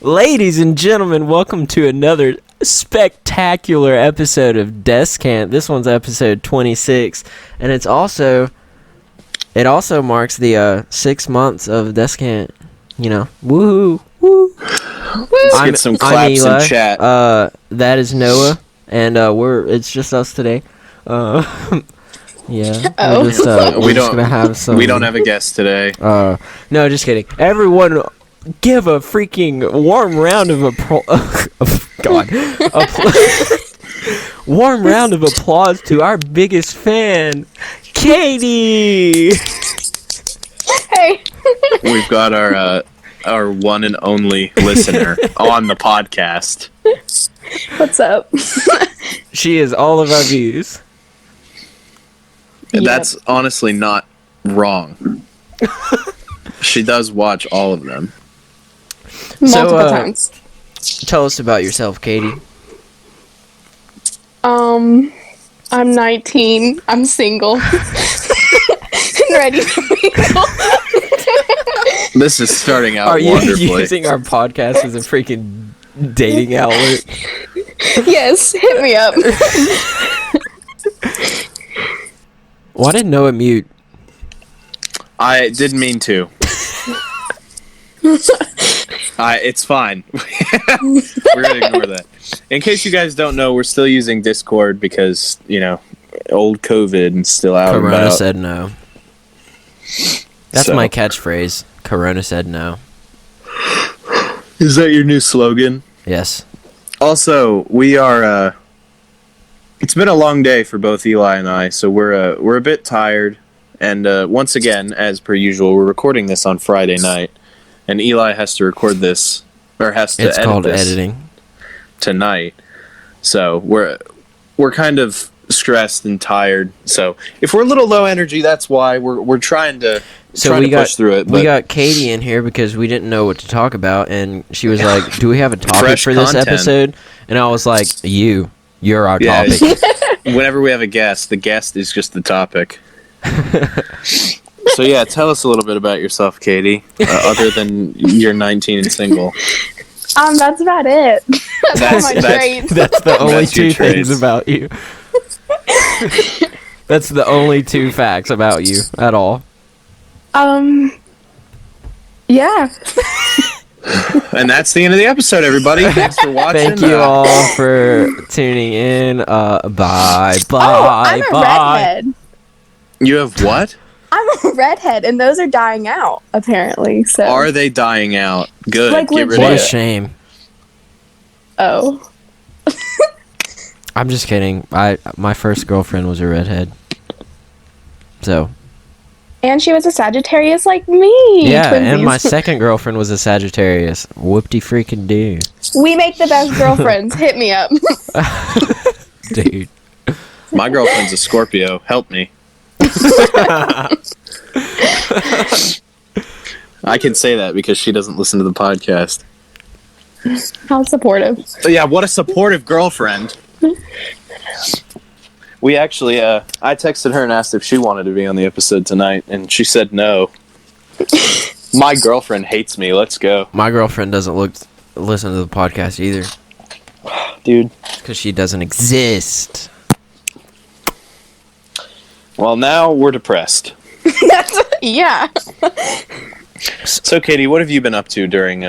Ladies and gentlemen, welcome to another spectacular episode of Descant. This one's episode 26, and it also marks the 6 months of Descant. You know, woohoo, woo! Let's get some claps in chat. That is Noah, and it's just us today. Yeah. Oh. We're just gonna have some. We don't have a guest today. No, just kidding. Everyone, give a freaking warm round of warm round of applause to our biggest fan, Katie. Hey. We've got our one and only listener on the podcast. What's up? She is all of our views. Yep. That's honestly not wrong. She does watch all of them. Multiple times. Tell us about yourself, Katie. I'm 19. I'm single. And ready to mingle. This is starting out Are you wonderfully. using our podcast as a freaking dating outlet? Yes, hit me up. Why did Noah mute? I didn't mean to. It's fine. We're gonna ignore that. In case you guys don't know, we're still using Discord because, you know, old COVID and still out and Corona about. said no. That's my catchphrase. Corona said no. Is that your new slogan? Yes. Also, we are. It's been a long day for both Eli and I, so we're a bit tired. And once again, as per usual, we're recording this on Friday night, and Eli has to record this, or has to edit this. It's called editing. Tonight. So we're kind of stressed and tired. So if we're a little low energy, that's why we're trying to push through it. We got Katie in here because we didn't know what to talk about, and she was like, "Do we have a topic Fresh for this content. episode?" And I was like, "You're our topic." Whenever we have a guest, the guest is just the topic. So yeah, tell us a little bit about yourself, Katie. Other than you're 19 and single. That's about it. That's my traits. That's the only That's your two things traits. about you. That's the only two facts about you at all. Yeah. And that's the end of the episode, everybody. Thanks for watching. Thank you all for tuning in. Bye. I'm a redhead. You have what? I'm a redhead, and those are dying out, apparently. So. Are they dying out? Good. Like, Get rid What of a it. shame. Oh. I'm just kidding. My first girlfriend was a redhead. So. And she was a Sagittarius like me. Yeah, and Twinsies. my second girlfriend was a Sagittarius. Whoop-de freaking do. We make the best girlfriends. Hit me up. Dude. My girlfriend's a Scorpio. Help me. I can say that because she doesn't listen to the podcast. How supportive. So yeah, what a supportive girlfriend. We actually, I texted her and asked if she wanted to be on the episode tonight, and she said no. My girlfriend hates me. Let's go. My girlfriend doesn't listen to the podcast either. Dude. Because she doesn't exist. Well, now we're depressed. Yeah. So, Katie, what have you been up to during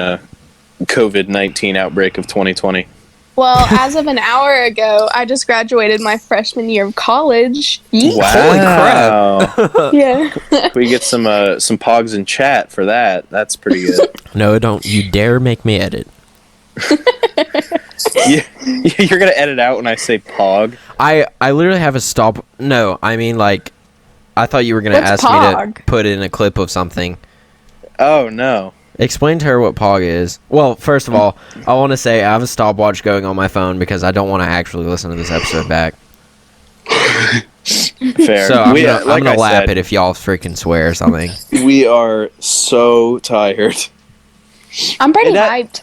COVID-19 outbreak of 2020? Well, as of an hour ago, I just graduated my freshman year of college. Yeet. Wow. Holy crap. Yeah. We get some pogs in chat for that. That's pretty good. No, don't you dare make me edit. You're going to edit out when I say pog? I literally have a stop. No, I mean, like, I thought you were going to ask me pog? to put in a clip of something. Oh, no. Explain to her what pog is. Well, first of all, I want to say I have a stopwatch going on my phone because I don't want to actually listen to this episode back. Fair. So I'm going to lap it if y'all freaking swear or something. We are so tired. I'm pretty hyped.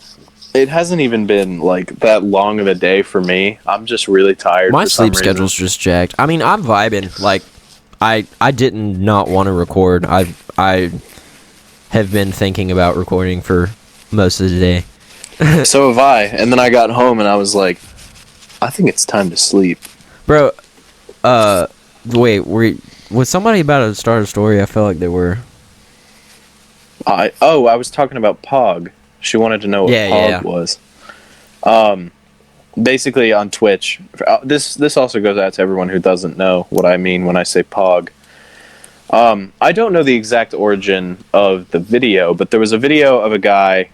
It hasn't even been, like, that long of a day for me. I'm just really tired. My for some sleep reason. schedule's just jacked. I mean, I'm vibing. Like, I didn't not want to record. I have been thinking about recording for most of the day. So have I. And then I got home and I was like, I think it's time to sleep. Bro, wait, was somebody about to start a story? I felt like they were. I was talking about Pog. She wanted to know what Pog was. Basically on Twitch. This also goes out to everyone who doesn't know what I mean when I say Pog. I don't know the exact origin of the video, but there was a video of a guy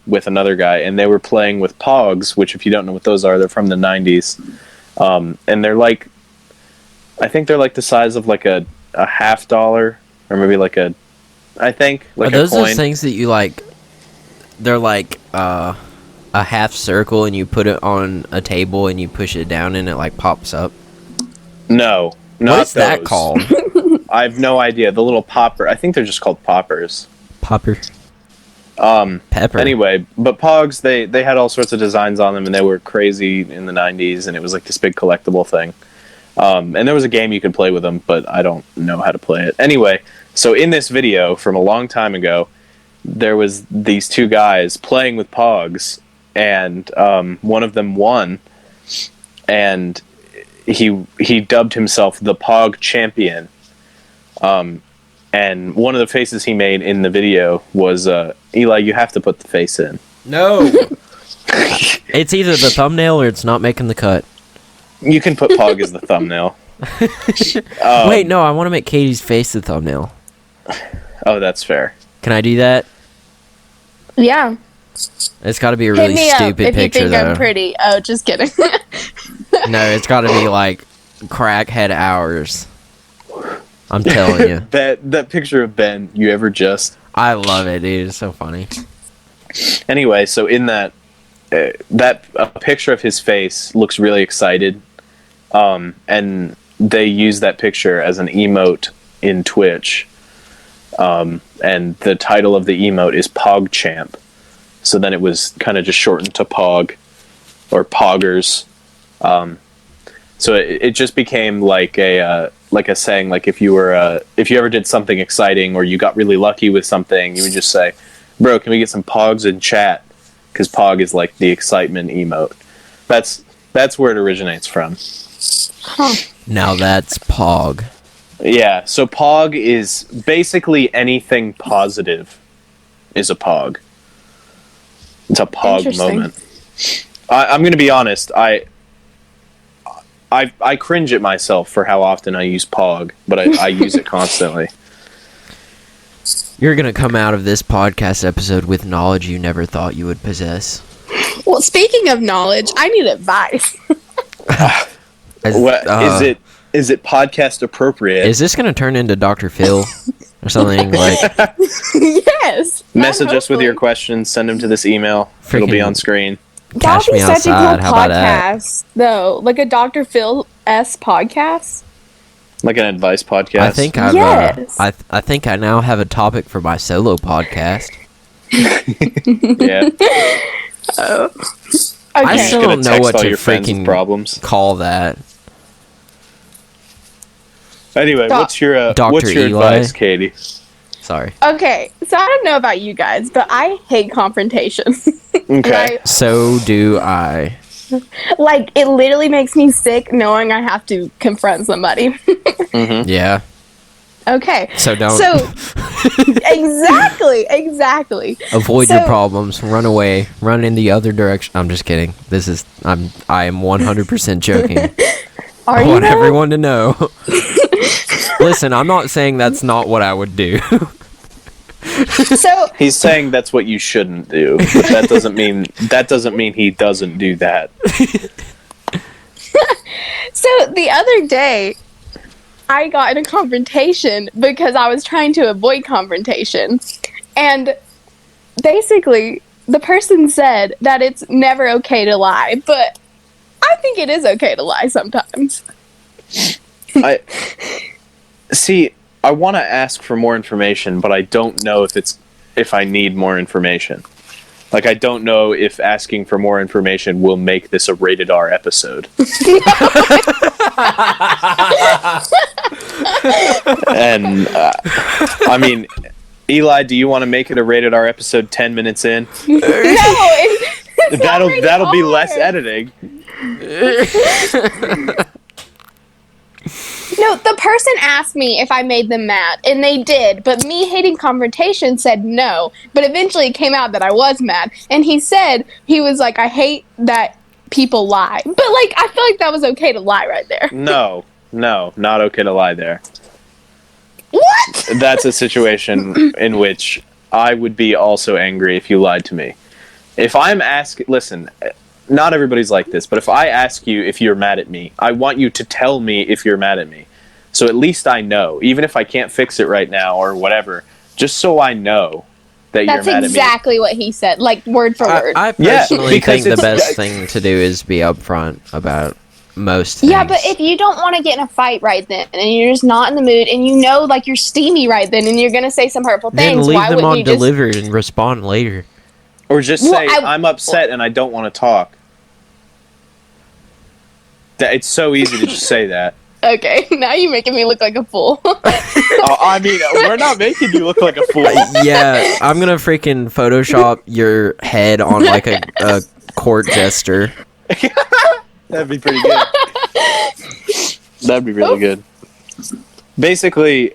with another guy, and they were playing with Pogs, which if you don't know what those are, they're from the 90s. And they're like, I think they're like the size of like a $50, or maybe like a, I think, like are those a coin. Those things that you like, they're like a half circle and you put it on a table and you push it down and it like pops up? No, not what is that those. called? I have no idea. The little popper. I think they're just called poppers. Popper. Pepper. Anyway, but Pogs, they had all sorts of designs on them, and they were crazy in the 90s, and it was like this big collectible thing. And there was a game you could play with them, but I don't know how to play it. Anyway, so in this video from a long time ago, there was these two guys playing with Pogs, and one of them won, and he dubbed himself the Pog Champion. And one of the faces he made in the video was, Eli, you have to put the face in. No! It's either the thumbnail or it's not making the cut. You can put Pog as the thumbnail. Wait, no, I want to make Katie's face the thumbnail. Oh, that's fair. Can I do that? Yeah. It's got to be a Hit really me stupid up if picture, you think though. I'm pretty. Oh, just kidding. No, it's got to be like crackhead hours. I'm telling you. That picture of Ben, you ever just... I love it, dude. It's so funny. Anyway, so in that picture of his face looks really excited, and they use that picture as an emote in Twitch, and the title of the emote is PogChamp. So then it was kind of just shortened to Pog, or Poggers. So it just became like a saying, like if you ever did something exciting or you got really lucky with something, you would just say, "Bro, can we get some Pogs in chat?" Because Pog is like the excitement emote. That's where it originates from. Huh. Now that's Pog. Yeah, so Pog is basically anything positive is a Pog. It's a Pog moment. I'm going to be honest. I cringe at myself for how often I use Pog, but I use it constantly. You're going to come out of this podcast episode with knowledge you never thought you would possess. Well, speaking of knowledge, I need advice. Is it podcast appropriate? Is this going to turn into Dr. Phil or something? Like, Yes. Message us with your questions. Send them to this email. It'll be on screen. Cash That'd be me such outside. a How cool about that? podcast, though. Like a Dr. Phil-esque podcast. Like an advice podcast. I think I've, Yes. I think I now have a topic for my solo podcast. Yeah. Oh. I Okay. still Gonna don't know text what all to your friends with freaking problems. call that. Anyway, what's your Dr. Eli? advice, Katie? Sorry. Okay, so I don't know about you guys, but I hate confrontation. Okay. So do I. Like, it literally makes me sick knowing I have to confront somebody. Mm-hmm. Yeah. Okay. So don't. So, exactly. Avoid so- your problems. Run away. Run in the other direction. I'm just kidding. I am 100% joking. Are I you want though? everyone to know. Listen, I'm not saying that's not what I would do. So, He's saying that's what you shouldn't do, but that doesn't mean he doesn't do that. so the other day, I got in a confrontation because I was trying to avoid confrontation. And basically, the person said that it's never okay to lie, but I think it is okay to lie sometimes. I want to ask for more information, but I don't know if I need more information. Like, I don't know if asking for more information will make this a rated R episode. And I mean, Eli, do you want to make it a rated R episode 10 minutes in? No, it's not rated That'll be R. less editing. No, the person asked me if I made them mad, and they did, but me hating confrontation said no. But eventually it came out that I was mad, and he was like, I hate that people lie. But, like, I feel like that was okay to lie right there. No, not okay to lie there. What? That's a situation in which I would be also angry if you lied to me. If I'm listen, not everybody's like this, but if I ask you if you're mad at me, I want you to tell me if you're mad at me. So at least I know, even if I can't fix it right now or whatever, just so I know that That's you're mad at me. That's exactly what he said, like word for word. I personally think the best thing to do is be upfront about most things. Yeah, but if you don't want to get in a fight right then, and you're just not in the mood, and you know, like, you're steamy right then, and you're going to say some hurtful then things, leave why them wouldn't on you just... delivered and respond later. Or just say, I'm upset and I don't want to talk. It's so easy to just say that. Okay, now you're making me look like a fool. I mean, we're not making you look like a fool. Yeah, I'm gonna freaking Photoshop your head on like a court jester. That'd be pretty good. That'd be really good. Basically,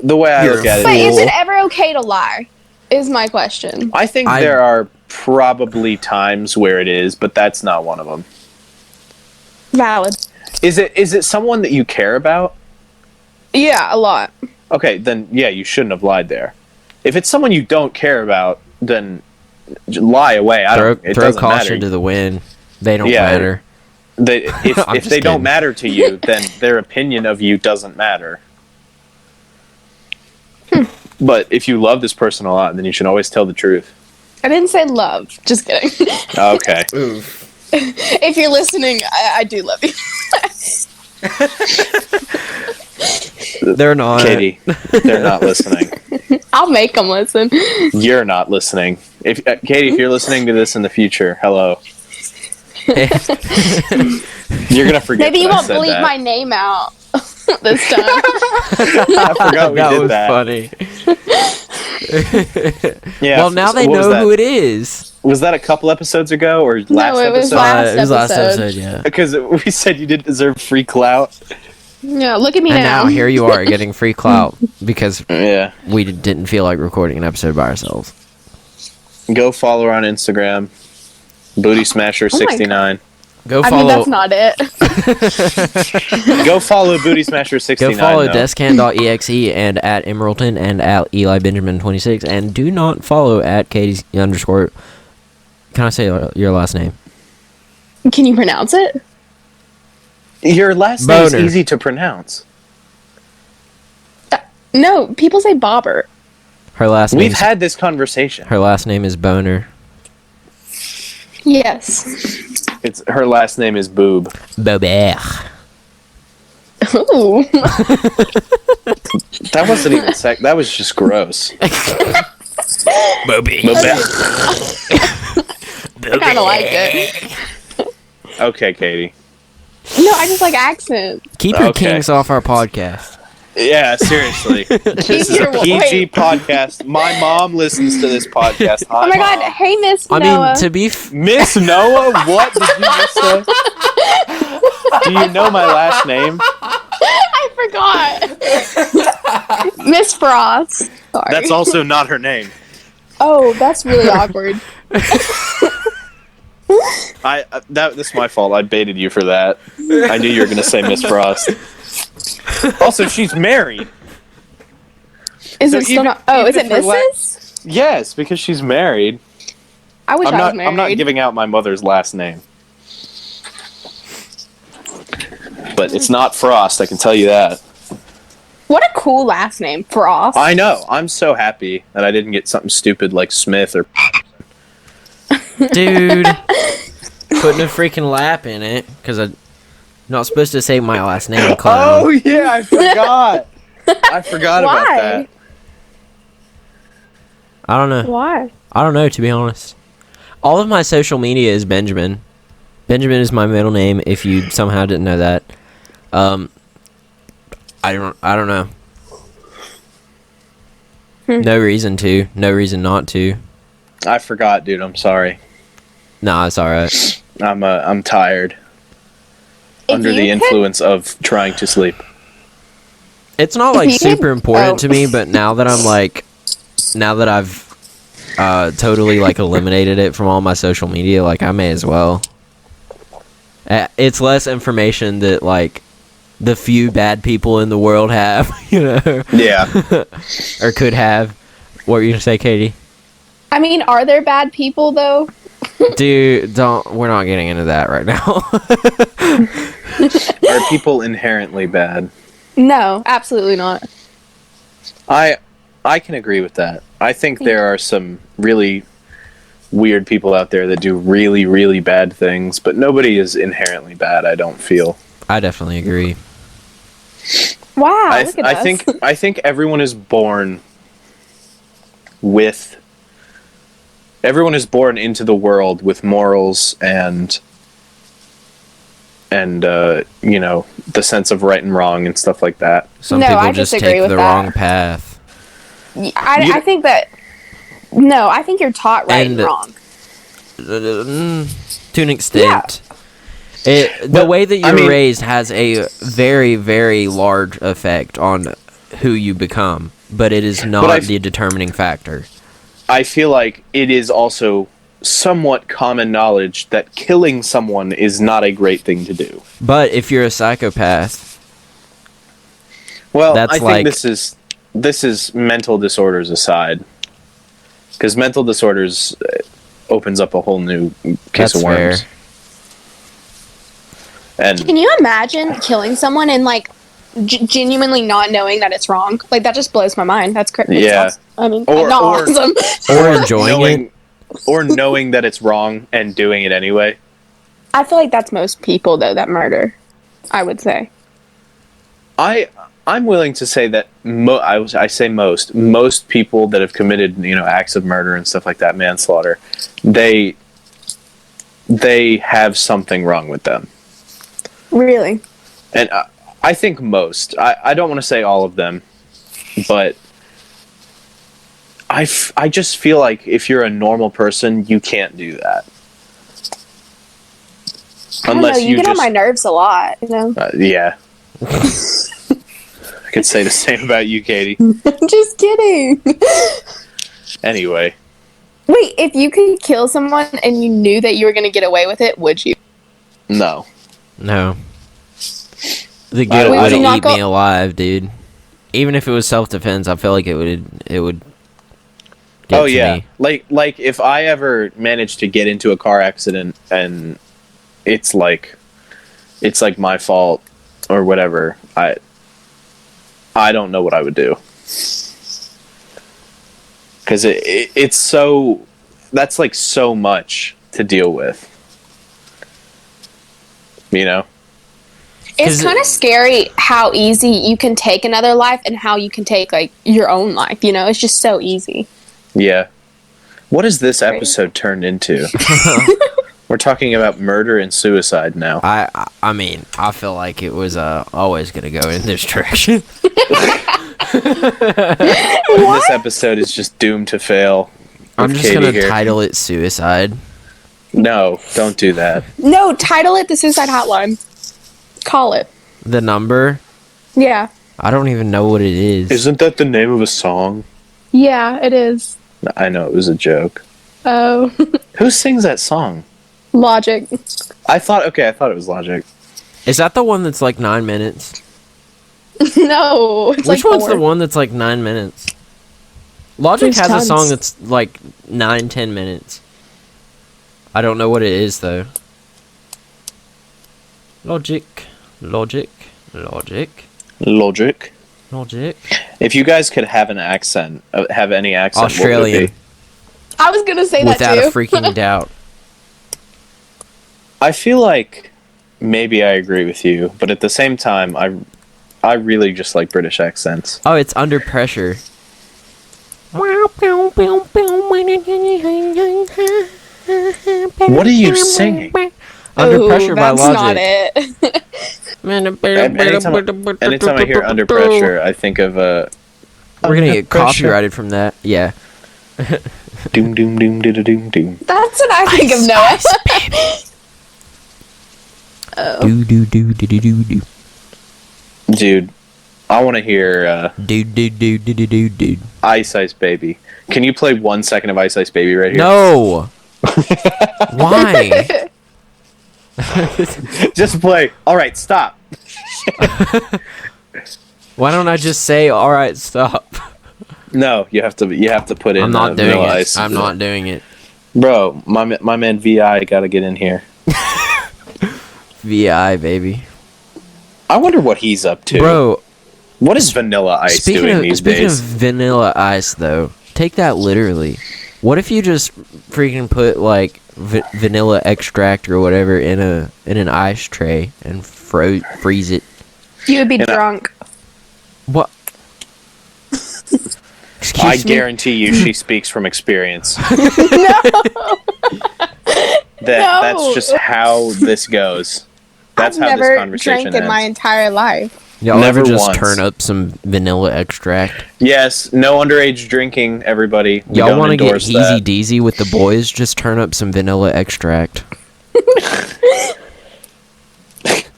the way I look at it But is it ever okay to lie? Is my question. I think there are probably times where it is, but that's not one of them. Valid. Is it someone that you care about? Yeah, a lot. Okay, then yeah, you shouldn't have lied there. If it's someone you don't care about, then lie away. It throw doesn't caution matter. to the wind. They don't matter. If they don't matter to you, then their opinion of you doesn't matter. But if you love this person a lot, then you should always tell the truth. I didn't say love. Just kidding. Okay. If you're listening, I do love you. They're not. Katie, they're not listening. I'll make them listen. You're not listening. Katie, if you're listening to this in the future, hello. You're gonna forget. Maybe you won't that I said bleep that. my name out this time. I forgot we did that. Funny. Yeah. Well, now they know who it is. Was that a couple episodes ago or last No, it was episode? It was last episode. episode, yeah. Because we said you didn't deserve free clout. Yeah, look at me And now. now here you are getting free clout because Yeah. we didn't feel like recording an episode by ourselves. Go follow her on Instagram. Booty Smasher 69. Go I follow. mean, that's not it. Go follow Booty Smasher 69. Go follow though. Descant.exe and at Emeraldton and at Eli Benjamin 26 and do not follow at Katie's _ Can I say your last name? Can you pronounce it? Your last name is Boner. easy to pronounce. No, people say Bobber. Her last name. We've had this conversation. Her last name is Boner. Yes. Her last name is Boob. Bobert. Ooh. That wasn't even that was just gross. Bobby. I kind of like it. Okay, Katie. No, I just like accents. Keep your Okay. kinks off our podcast. Yeah, seriously. This is a your- PG wait. podcast. My mom listens to this podcast. Hi, Oh my god, Mom. hey Miss I Noah. mean, to be Miss Noah? What did you just say? Do you know my last name? I forgot. Miss Frost. Sorry. That's also not her name. Oh, that's really awkward. That's my fault. I baited you for that. I knew you were going to say Miss Frost. Also, she's married. Is So it still even- not? Oh, is even it if we're Mrs.? Yes, because she's married. I wish I was married. I'm not giving out my mother's last name. But it's not Frost, I can tell you that. What a cool last name, Frost. I know. I'm so happy that I didn't get something stupid like Smith or... dude, putting a freaking lap in it because I'm not supposed to say my last name. Clown. Oh, yeah, I forgot. I forgot about Why? that. I don't know. Why? I don't know, to be honest. All of my social media is Benjamin. Benjamin is my middle name. If you somehow didn't know that, I don't know. No reason to. No reason not to. I forgot, dude. I'm sorry. Nah, it's alright. I'm tired. Under the influence of trying to sleep. It's not like super important to me, but now that I've totally like eliminated it from all my social media, like I may as well. It's less information that like the few bad people in the world have, you know. Yeah. Or could have. What were you gonna say, Katie? I mean, are there bad people though? Dude, we're not getting into that right now. Are people inherently bad? No, absolutely not. I can agree with that. I think there are some really weird people out there that do really, really bad things, but nobody is inherently bad, I don't feel. I definitely agree. Wow, look at us. I think everyone is born into the world with morals and you know, the sense of right and wrong and stuff like that. Some people just take the wrong path. I think that... No, I think you're taught right and wrong. To an extent. Yeah. The way that you're raised has a very, very large effect on who you become, but it is not the determining factor. I feel like it is also somewhat common knowledge that killing someone is not a great thing to do. But if you're a psychopath, well, I think this is mental disorders aside, because mental disorders opens up a whole new case of worms. Fair. And can you imagine killing someone and like genuinely not knowing that it's wrong? Like that just blows my mind. That's crazy. Yeah. I mean, not awesome. Or enjoying it. Or knowing that it's wrong and doing it anyway. I feel like that's most people, though, that murder, I would say. I'm willing to say that I say most people that have committed, you know, acts of murder and stuff like that, manslaughter, they have something wrong with them. Really? And I think most. I don't want to say all of them, but I just feel like if you're a normal person, you can't do that. Unless you get on my nerves a lot, you know? Yeah. I could say the same about you, Katie. Just kidding. Anyway. Wait, if you could kill someone and you knew that you were going to get away with it, would you? No. No. The guilt would eat me alive, dude. Even if it was self-defense, I feel like it would get to me. Like if I ever managed to get into a car accident and it's like my fault or whatever, I don't know what I would do. Because it's so... That's like so much to deal with. You know? It's kind of scary how easy you can take another life and how you can take like your own life, you know? It's just so easy. Yeah. What has this episode turned into? We're talking about murder and suicide now. I mean, I feel like it was always going to go in this direction. This episode is just doomed to fail. I'm just going to title it Suicide. No, don't do that. No, title it the Suicide Hotline. Call it. The number? Yeah. I don't even know what it is. Isn't that the name of a song? Yeah, it is. I know, it was a joke. Oh. Who sings that song? Logic. I thought it was Logic. Is that the one that's like 9 minutes? No. Which one's the one that's like 9 minutes? Logic has a song that's like 9-10 minutes. I don't know what it is though. Logic. If you guys could have an accent, have any accent, Australian. what would it be? I was gonna say that too. Without a freaking doubt. I feel like maybe I agree with you, but at the same time, I really just like British accents. Oh, it's Under Pressure. What are you singing? Under Pressure by Logic. That's not it. Anytime I hear Under Pressure, I think of We're gonna Under get pressure. copyrighted from that. Yeah. Doom, doom, doom, doom, doom, doom. That's what I think of Noah. Oh. Do do do do do do do. Dude, I want to hear Do do do do do do do. Ice Ice Baby. Can you play 1 second of Ice Ice Baby right here? No. Why? Just play. All right, stop. Why don't I just say, "All right, stop"? No, you have to put in. I'm not doing Vanilla it. Ice. I'm not doing it. Bro, my man Vi got to get in here. VI baby. I wonder what he's up to. Bro, what is Vanilla Ice doing these speaking days? of Vanilla Ice, though, take that literally. What if you just freaking put like vanilla extract or whatever in an ice tray and freeze it? You would be drunk. What? I Excuse me? guarantee you, she speaks from experience. No. That's just how this goes. That's I've how never this conversation drank in my ends. entire life. Y'all Never ever just once. turn up some vanilla extract? Yes, no underage drinking, everybody. We Y'all don't want to get endorse easy that. deezy with the boys? Just turn up some vanilla extract.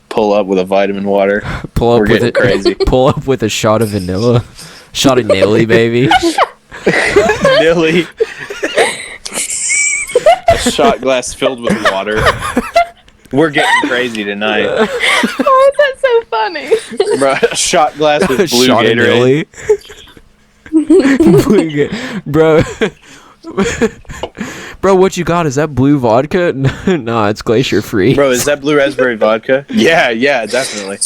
Pull up with a vitamin water. Pull up We're with getting it. crazy. Pull up with a shot of vanilla. Shot of Nilly, baby. Nilly. A shot glass filled with water. We're getting crazy tonight. Why is that so funny? Bro, a shot glass with blue Shot of Gatorade. Nilly. Bro. Bro, what you got? Is that blue vodka? Nah, it's glacier free. Bro, is that blue raspberry vodka? Yeah, definitely.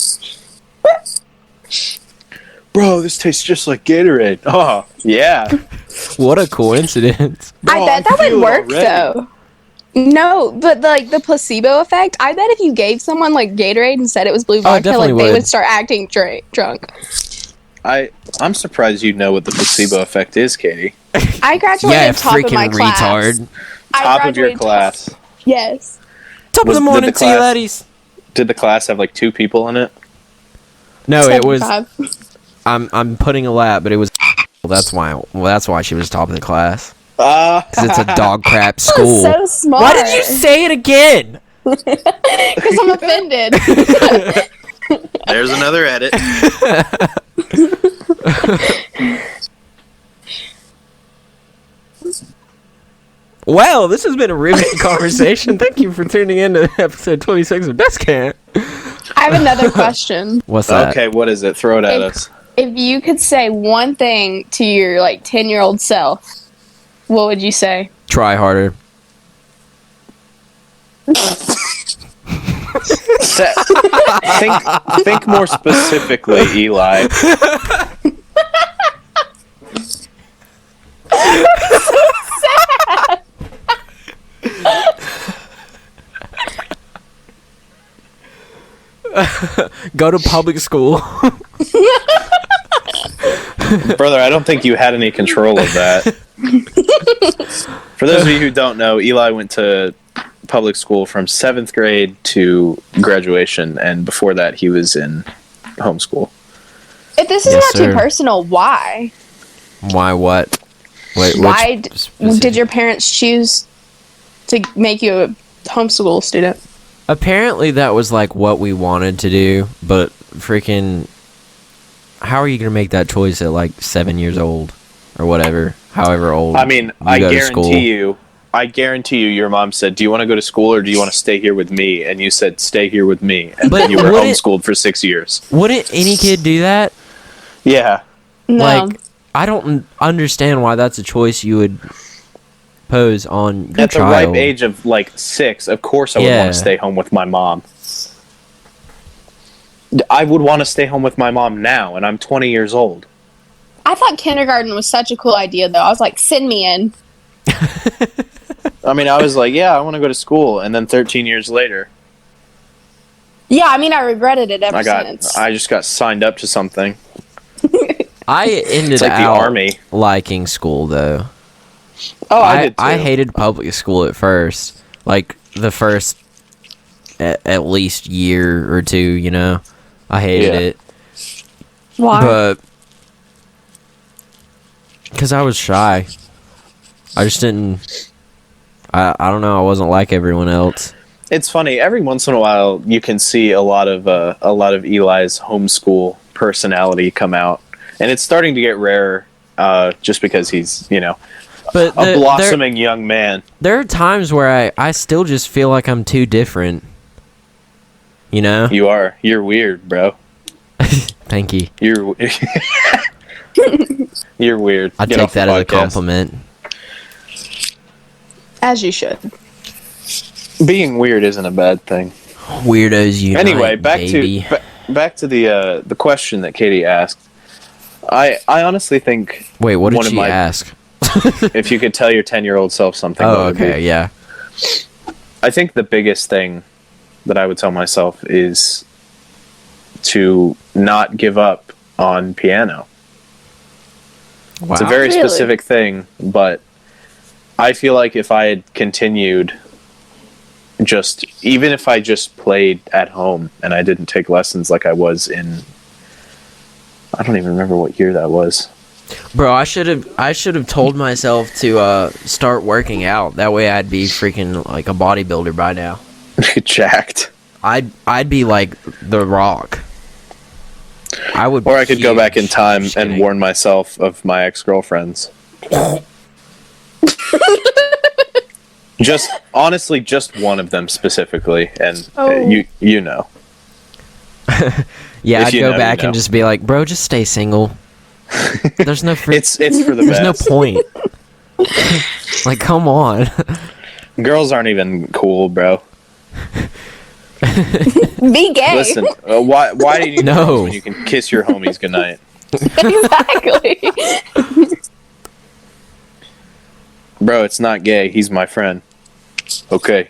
Bro, this tastes just like Gatorade. Oh, yeah. What a coincidence. I Bro, bet I that feel would it work already. though. No, but like the placebo effect, I bet if you gave someone like Gatorade and said it was blue vodka, definitely like they would. would start acting drunk. I'm surprised you know what the placebo effect is, Katie. I graduated Yeah, top of my freaking class. retard. I Top of your graduated class. Yes. Top Was- of the did morning the to you, class- ladies. Did the class have like 2 people in it? No, it was. 75. I'm putting a lap, but it was. That's why she was top of the class. Because it's a dog crap school. So smart. Why did you say it again? Because I'm offended. There's another edit. Well, this has been a riveting conversation. Thank you for tuning in to episode 26 of Descant. I have another question. What's that? Okay, what is it? Throw it at us. If you could say one thing to your like 10-year-old self, what would you say? Try harder. Think more specifically, Eli. Go to public school. Brother, I don't think you had any control of that. For those of you who don't know, Eli went to public school from 7th grade to graduation, and before that he was in homeschool. If this is Yes, not sir. too personal, why? Why what? Wait, Why which specific- did your parents choose to make you a homeschool student? Apparently that was like what we wanted to do, but freaking how are you going to make that choice at like 7 years old or whatever, however old? I mean, you I go to school? guarantee you your mom said, "Do you want to go to school or do you want to stay here with me?" And you said, "Stay here with me." And But then you were wouldn't- homeschooled for 6 years. Wouldn't any kid do that? Yeah. No. Like I don't understand why that's a choice you would pose on your At the child. ripe age of like 6, of course I would Yeah. want to stay home with my mom. I would want to stay home with my mom now, and I'm 20 years old. I thought kindergarten was such a cool idea, though. I was like, send me in. I mean, I was like, yeah, I want to go to school, and then 13 years later, Yeah, I mean, I regretted it ever since. I just got signed up to something. I ended It's like the out army. liking school though. Oh, I did too. I hated public school at first. Like the first at least year or two, you know. I hated Yeah. it. Why? But Because I was shy. I just didn't. I don't know. I wasn't like everyone else. It's funny. Every once in a while, you can see a lot of Eli's homeschool personality come out, and it's starting to get rarer. Just because he's But a blossoming young man. There are times where I still just feel like I'm too different. You know? You're weird, bro. Thank you. You're weird. I Get take off the that as a podcast. compliment. As you should. Being weird isn't a bad thing. Weirdos unite, Anyway, baby. back to the question that Katie asked. I honestly think. Wait, what did one of she my- ask? If you could tell your 10-year-old self something. what Oh, would it be? okay, yeah. I think the biggest thing that I would tell myself is to not give up on piano. Wow. It's a very Really? specific thing, but I feel like if I had continued, even if I just played at home and I didn't take lessons like I was in, I don't even remember what year that was. Bro, I should have told myself to start working out. That way I'd be freaking like a bodybuilder by now. Jacked. I'd be like The Rock. I would. Or I could go huge. back in time Just and kidding. warn myself of my ex-girlfriends. Honestly, just one of them specifically, and Oh. you know. Yeah, If I'd you go know, back you know. and just be like, bro, just stay single. There's no It's for the There's no best. point. Like, come on. Girls aren't even cool, bro. Be gay. Listen, why do you need No. girls when you can kiss your homies goodnight? Exactly. Bro, it's not gay. He's my friend. Okay.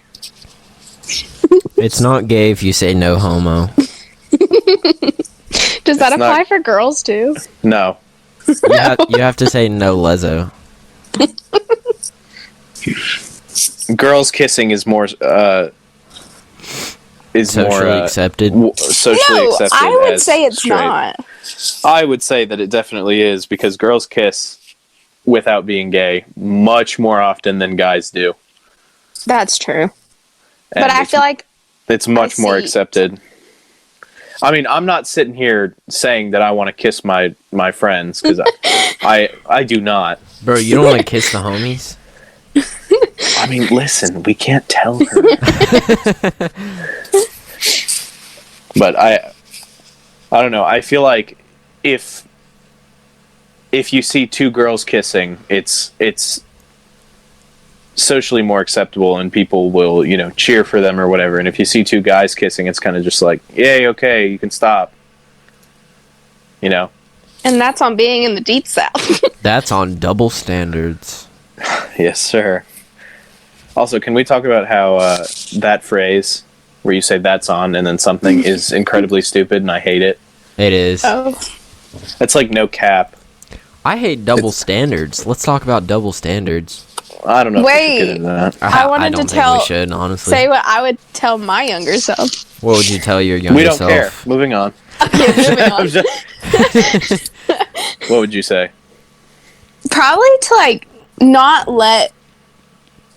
It's not gay if you say no homo. Does that It's apply not- for girls too? No. You have to say no lezo. Girls kissing is more Socially accepted. socially No, accepted. I would as say it's straight. not. I would say that it definitely is because girls kiss without being gay much more often than guys do. That's true. And But I it's- feel like it's much more see. accepted. I mean, I'm not sitting here saying that I want to kiss my friends because I do not. Bro, you don't want to kiss the homies? I mean, listen, we can't tell her. But I don't know. I feel like if you see two girls kissing, it's socially more acceptable and people will, cheer for them or whatever. And if you see two guys kissing, it's kind of just like, yay, okay, you can stop. and that's on being in the deep south. That's on double standards. Yes, sir. Also, can we talk about how that phrase where you say that's on and then something is incredibly stupid and I hate it? It is. Oh. It's like no cap. I hate double standards. Let's talk about double standards. I don't know if we should get Wait. into that. I wanted don't to think tell- we should, honestly. Say what I would tell my younger self. What would you tell your younger We don't self? care. Moving on. Okay, moving on. What would you say? Probably to not let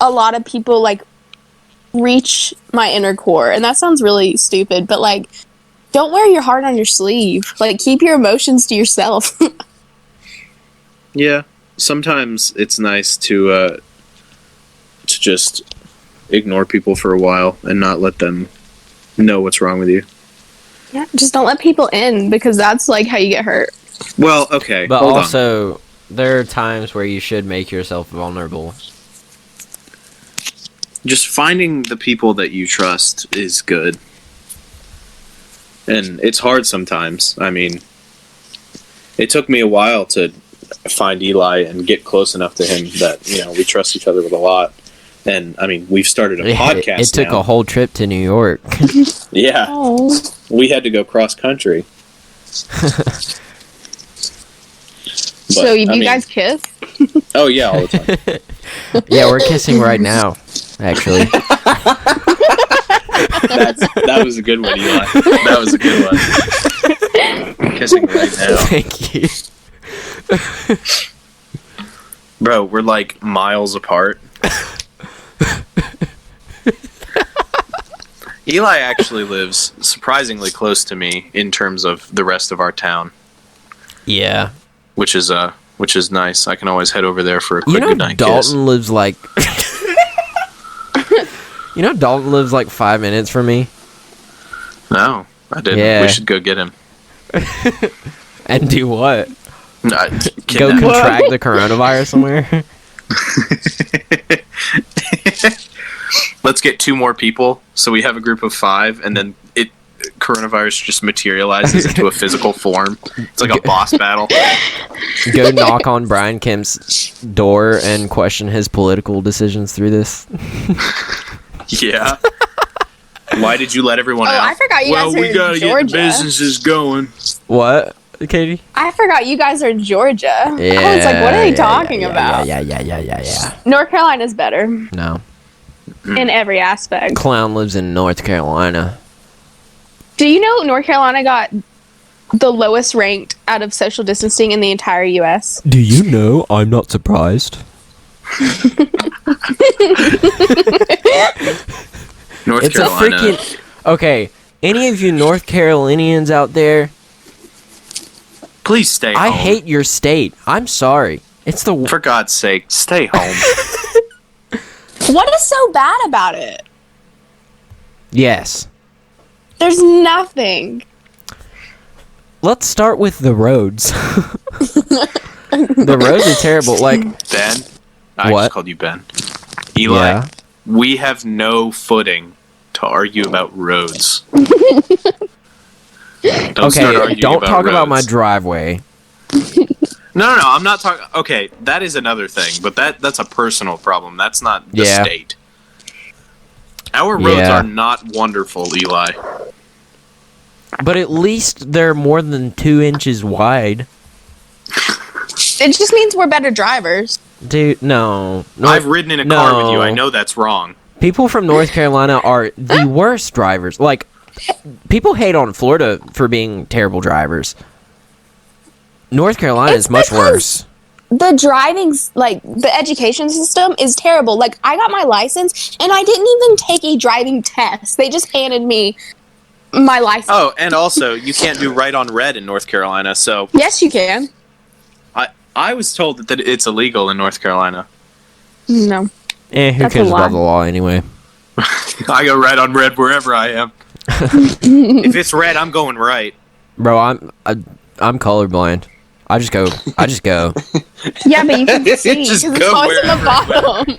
a lot of people reach my inner core. And that sounds really stupid, but don't wear your heart on your sleeve. Keep your emotions to yourself. Yeah, sometimes it's nice to just ignore people for a while and not let them know what's wrong with you. Yeah, just don't let people in because that's how you get hurt. Well, okay, But hold on. also, there are times where you should make yourself vulnerable. Just finding the people that you trust is good. And it's hard sometimes. I mean, it took me a while to find Eli and get close enough to him that, we trust each other with a lot. And, I mean, we've started a podcast It took now. a whole trip to New York. Yeah, Oh. we had to go cross country. So But, you I mean- guys kiss? Oh, yeah, all the time. Yeah, we're kissing right now, actually. That was a good one, Eli. That was a good one. Kissing right now. Thank you. Bro, we're like miles apart. Eli actually lives surprisingly close to me in terms of the rest of our town. Yeah. Which is nice. I can always head over there for a quick goodnight Dalton kiss. lives like Dalton lives like 5 minutes from me. No, I didn't. Yeah. We should go get him. And do what? Go Kidnap him. contract the coronavirus somewhere? Let's get 2 more people, so we have a group of 5, and then coronavirus just materializes into a physical form. It's like a boss battle. Go knock on Brian Kemp's door and question his political decisions through this. Yeah. Why did you let everyone out? I forgot you guys are we gotta Georgia. get the businesses going. What, Katie? I forgot you guys are Georgia. Yeah, I was like, what are they talking about? Yeah. North Carolina's better No. in every aspect. Clown lives in North Carolina. Do you know North Carolina got the lowest ranked out of social distancing in the entire U.S.? Do you know I'm not surprised? North Carolina. Okay, any of you North Carolinians out there, Please stay home. I hate your state. I'm sorry. It's the For God's sake, stay home. What is so bad about it? Yes. There's nothing. Let's start with the roads. The roads are terrible. Like, Ben? I What? just called you Ben. Eli, yeah. we have no footing to argue about roads. Don't start Okay, arguing don't talk about my roads. driveway. No, I'm not talking. Okay, that is another thing, but that's a personal problem. That's not the Yeah. state. Our roads Yeah. are not wonderful, Eli. But at least they're more than 2 inches wide. It just means we're better drivers. Dude, no. I've ridden in a car with you. I know that's wrong. People from North Carolina are the worst drivers. Like, people hate on Florida for being terrible drivers. North Carolina It's is much because- worse. The driving, like, the education system is terrible. Like, I got my license, and I didn't even take a driving test. They just handed me my license. Oh, and also, you can't do right on red in North Carolina, so Yes, you can. I was told that it's illegal in North Carolina. No. Who That's cares a about lie. the law anyway? I go right on red wherever I am. If it's red, I'm going right. Bro, I'm colorblind. I just go. Yeah, but you can see Just because it's go always in the wherever.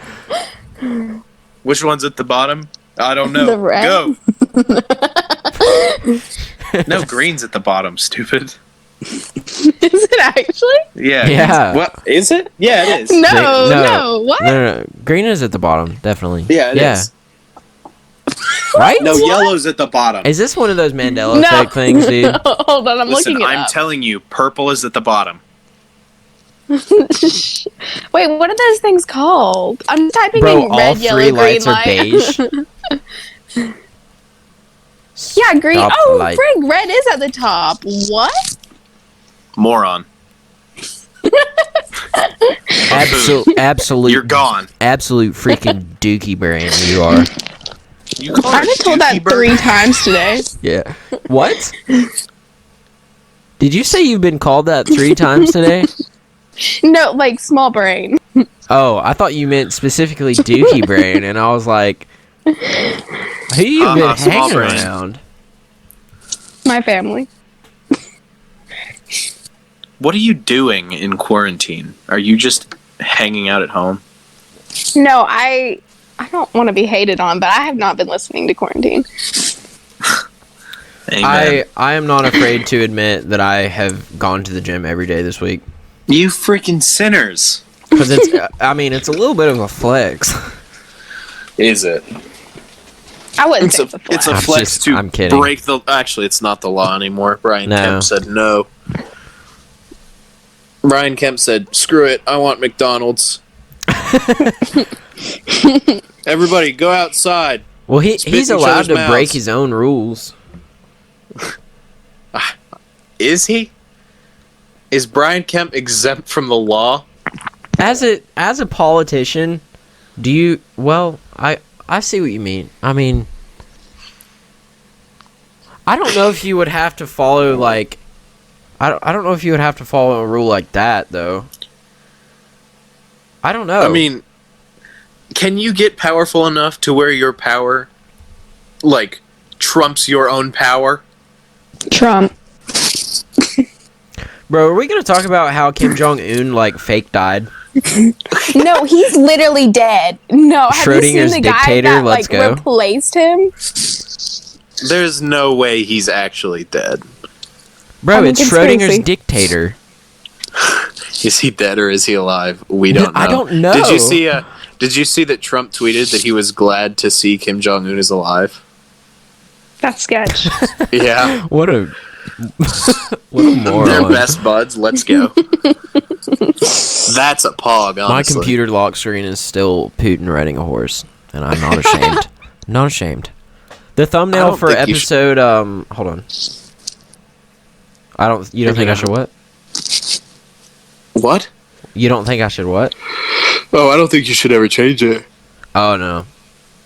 bottom. Which one's at the bottom? I don't know. The red? Go. No, green's at the bottom, stupid. Is it actually? Yeah. Yeah. What? Is it? Yeah, it is. No. What? No. Green is at the bottom, definitely. Yeah, it is. Right? No, yellow's at the bottom. Is this one of those Mandela No. effect things, dude? No, hold on, I'm Listen, looking it I'm up. telling you, purple is at the bottom. Wait, what are those things called? I'm typing Bro, in all red, three yellow, green lights are light. beige. Yeah, green. Stop Oh, light. frig, red is at the top. What? Moron. Absolute. You're gone. Absolute freaking dookie brain you are. You call I've her been told Dookie that Bird? 3 times today. Yeah. What? Did you say you've been called that 3 times today? No, like small brain. Oh, I thought you meant specifically dookie brain, and I was like, who you been Small hanging brain. around? My family. What are you doing in quarantine? Are you just hanging out at home? No, I don't want to be hated on, but I have not been listening to quarantine. Amen. I am not afraid to admit that I have gone to the gym every day this week. You freaking sinners. Because it's, it's a little bit of a flex. Is it? I wouldn't It's say a, it's a it's a flex. flex to I'm kidding. break the... Actually, it's not the law anymore. Brian No. Kemp said no. Brian Kemp said, screw it, I want McDonald's. Everybody, go outside. Well, Spit he's in each allowed other's to mouths. break his own rules. Is he? Is Brian Kemp exempt from the law? As a politician, do you? Well, I see what you mean. I mean, I don't know if you would have to follow like. I don't know if you would have to follow a rule like that though. I don't know. I mean, can you get powerful enough to where your power, like, trumps your own power? Trump. Bro, are we gonna talk about how Kim Jong-un like fake died? No, he's literally dead. No, have you seen Schrodinger's the guy dictator, that let's like go. replaced him? There's no way he's actually dead. Bro, I'm a it's conspiracy. Schrodinger's dictator. Is he dead or is he alive? We don't know. I don't know. Did you see that Trump tweeted that he was glad to see Kim Jong-un is alive? That's sketch. Yeah. What a moron. They're best buds. Let's go. That's a pog, honestly. My computer lock screen is still Putin riding a horse, and I'm not ashamed. Not ashamed. The thumbnail for episode hold on. You don't think I should what? What? You don't think I should what? Oh, I don't think you should ever change it. Oh no.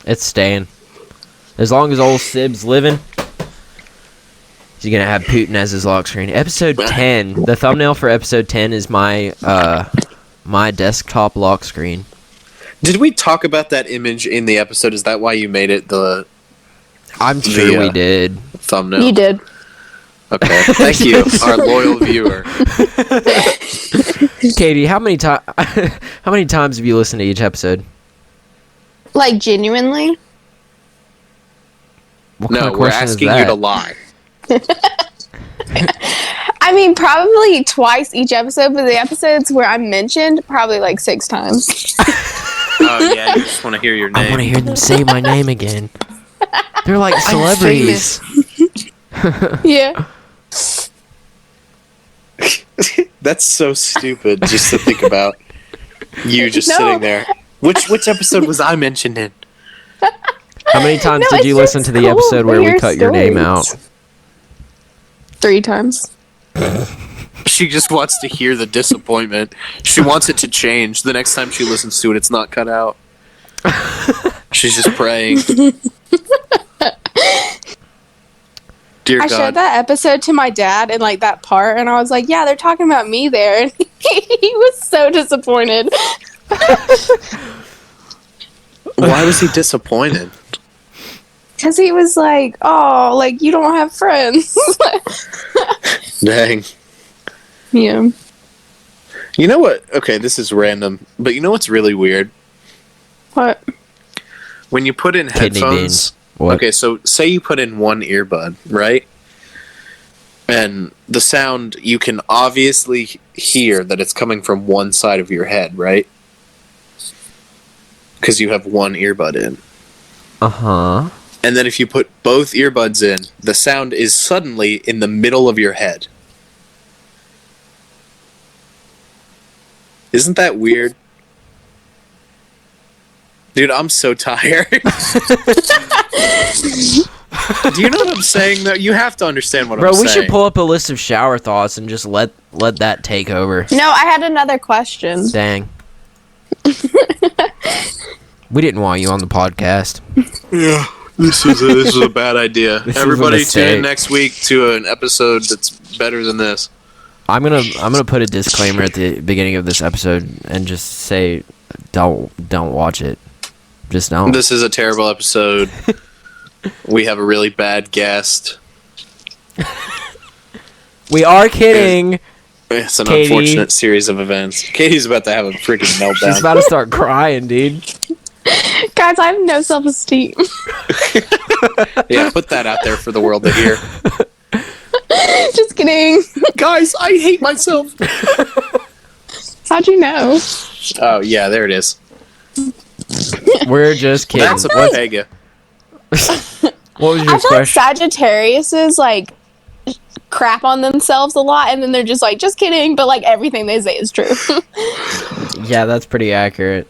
It's staying. As long as old Sib's living, he's gonna have Putin as his lock screen. Episode 10. The thumbnail for episode 10 is my my desktop lock screen. Did we talk about that image in the episode? Is that why you made it the I'm sure we did. thumbnail? You did. Okay, thank you, our loyal viewer. Katie, how many times have you listened to each episode? Like, genuinely? What No, kind of we're question is asking that? you to lie. I mean, probably twice each episode, but the episodes where I'm mentioned, probably like 6 times. Oh yeah, you just want to hear your I name. want to hear them say my name again. They're like celebrities. Yeah. That's so stupid just to think about. You just No. sitting there. Which episode was I mentioned in? How many times No, did you it's listen just to the cool episode to where we hear cut your name out? stories. 3 times. She just wants to hear the disappointment. She wants it to change. The next time she listens to it, it's not cut out. She's just praying. Dear I God. showed that episode to my dad in like that part, and I was like, "Yeah, they're talking about me there." And he was so disappointed. Why was he disappointed? Because he was like, "Oh, like you don't have friends." Dang. Yeah. You know what? Okay, this is random, but you know what's really weird? What? When you put in Kidney headphones. beans. What? Okay, so say you put in one earbud, right? And the sound, you can obviously hear that it's coming from one side of your head, right? Because you have one earbud in. Uh-huh. And then if you put both earbuds in, the sound is suddenly in the middle of your head. Isn't that weird? Dude, I'm so tired. Do you know what I'm saying, though? You have to understand what Bro, I'm saying. we should pull up a list of shower thoughts and just let that take over. No, I had another question. Dang. We didn't want you on the podcast. Yeah, this is a bad idea. This is a Everybody tune mistake. in next week to an episode that's better than this. I'm gonna put a disclaimer at the beginning of this episode and just say don't watch it. Just don't. This is a terrible episode. We have a really bad guest. We are kidding. It's an Katie. unfortunate series of events. Katie's about to have a freaking She's meltdown. about to start crying, dude. Guys, I have no self-esteem. Yeah, put that out there for the world to hear. Just kidding. Guys, I hate myself. How'd you know? Oh, yeah, there it is. We're just kidding. That's a What bodega. was your I feel like question? Sagittariuses like crap on themselves a lot, and then they're just like, just kidding, but like everything they say is true. Yeah, that's pretty accurate.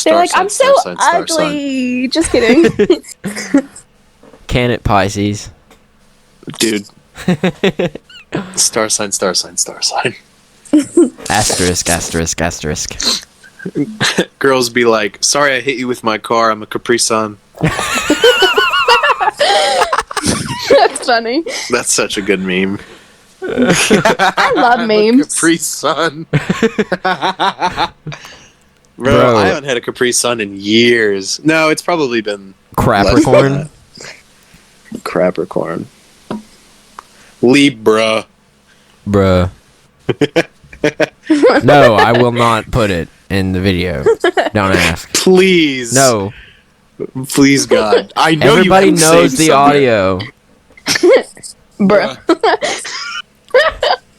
They're like, I'm so ugly. Just kidding. Can it, Pisces? Dude. Star sign. Asterisk, asterisk, asterisk. Girls be like, "Sorry, I hit you with my car. I'm a Capri Sun." That's funny. That's such a good meme. I love memes. Capri Sun. Bro. I haven't had a Capri Sun in years. No, it's probably been Crapricorn. Crapricorn. Libra. Bruh. No, I will not put it in the video. Don't ask. Please. No. Please, God. I know Everybody you have knows saved the somewhere. audio. Bruh.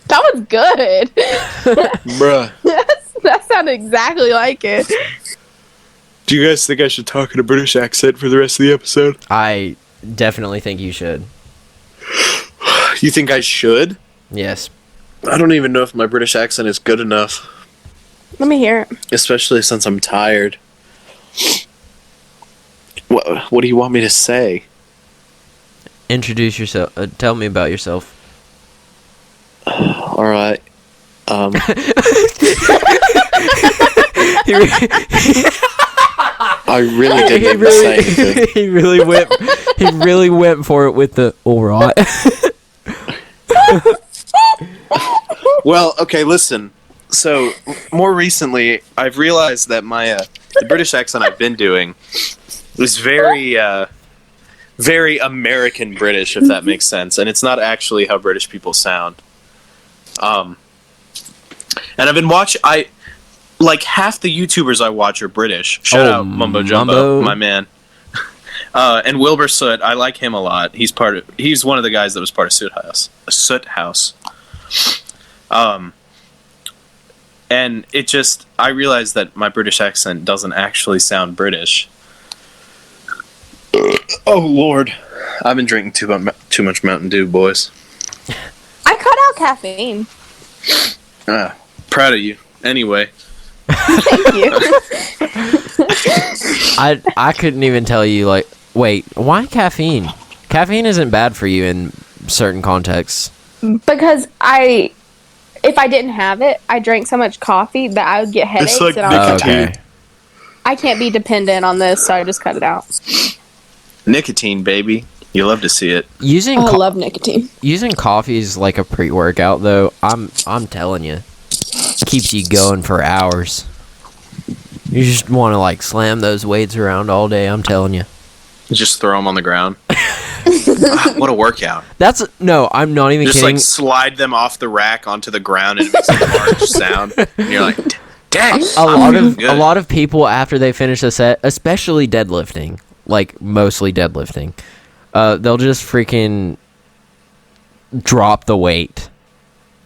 That was good. Bruh. That sounded exactly like it. Do you guys think I should talk in a British accent for the rest of the episode? I definitely think you should. You think I should? Yes. I don't even know if my British accent is good enough. Let me hear it. Especially since I'm tired. What do you want me to say? Introduce yourself. Tell me about yourself. All right. I really didn't even say anything. He really went for it with the alright. Well, okay, listen. So, more recently, I've realized that my the British accent I've been doing is very American British, if that makes sense, and it's not actually how British people sound. And I've been like half the YouTubers I watch are British. Shout out Mumbo Jumbo, my man. And Wilbur Soot, I like him a lot. He's one of the guys that was part of Soot House. And I realized that my British accent doesn't actually sound British. Oh Lord, I've been drinking too much Mountain Dew, boys. I cut out caffeine. Proud of you. Anyway. Thank you. I couldn't even tell you, like, wait, why caffeine? Caffeine isn't bad for you in certain contexts. Because if I didn't have it, I drank so much coffee that I would get headaches. It's like and I was nicotine. like, I can't be dependent on this, so I just cut it out. Nicotine, baby. You love to see it. Using I love nicotine. using coffee is like a pre-workout, though. I'm telling you, keeps you going for hours. You just want to like slam those weights around all day. I'm telling you. Just throw them on the ground. What a workout. No, I'm not even Just kidding. like slide them off the rack onto the ground and it makes a large sound. And you're like, dang. A lot of people after they finish a set, especially deadlifting, like mostly deadlifting, they'll just freaking drop the weight,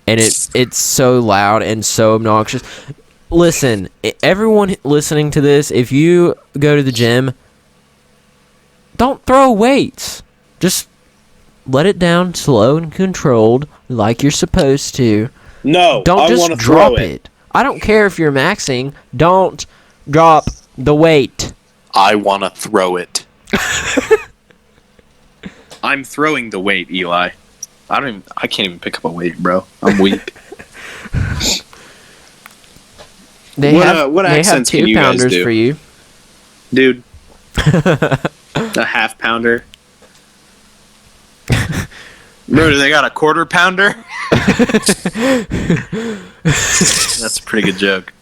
and it's so loud and so obnoxious. Listen, everyone listening to this, if you go to the gym, don't throw weights. Just let it down slow and controlled like you're supposed to. No, Don't I just want to drop throw it. I don't care if you're maxing. Don't drop the weight. I want to throw it. I'm throwing the weight, Eli. I can't even pick up a weight, bro. I'm weak. They have accents can you guys 2-pounders do? for you. Dude. A half pounder. Bro, do they got a quarter pounder? That's a pretty good joke.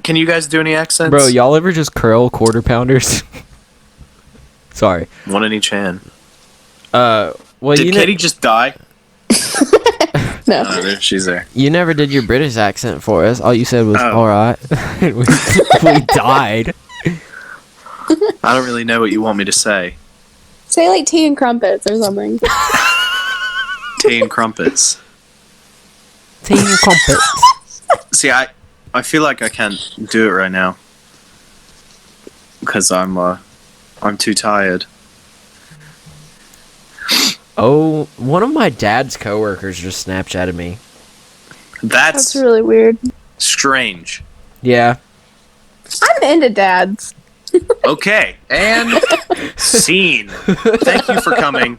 Can you guys do any accents? Bro, y'all ever just curl quarter-pounders? Sorry. One in each hand. Well, Did Katie just die? No. Oh, she's there. you never did your British accent for us. All you said was, Oh. alright. we died. I don't really know what you want me to say. Say like tea and crumpets or something. Tea and crumpets. Tea and crumpets. See, I feel like I can't do it right now. Because I'm too tired. Oh, one of my dad's coworkers just Snapchatted me. That's That's really weird. strange. Yeah. I'm into dads. Okay, and scene. Thank you for coming.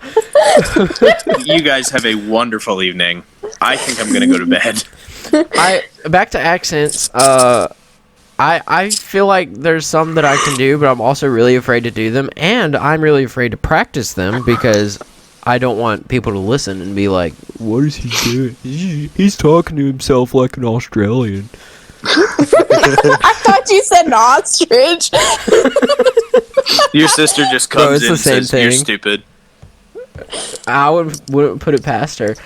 You guys have a wonderful evening. I think I'm gonna go to bed. Back to accents. I feel like there's some that I can do, but I'm also really afraid to do them, and I'm really afraid to practice them because I don't want people to listen and be like, "What is he doing? He's talking to himself like an Australian." I thought you said an ostrich. Your sister just comes in and says, "You're stupid." I wouldn't put it past her.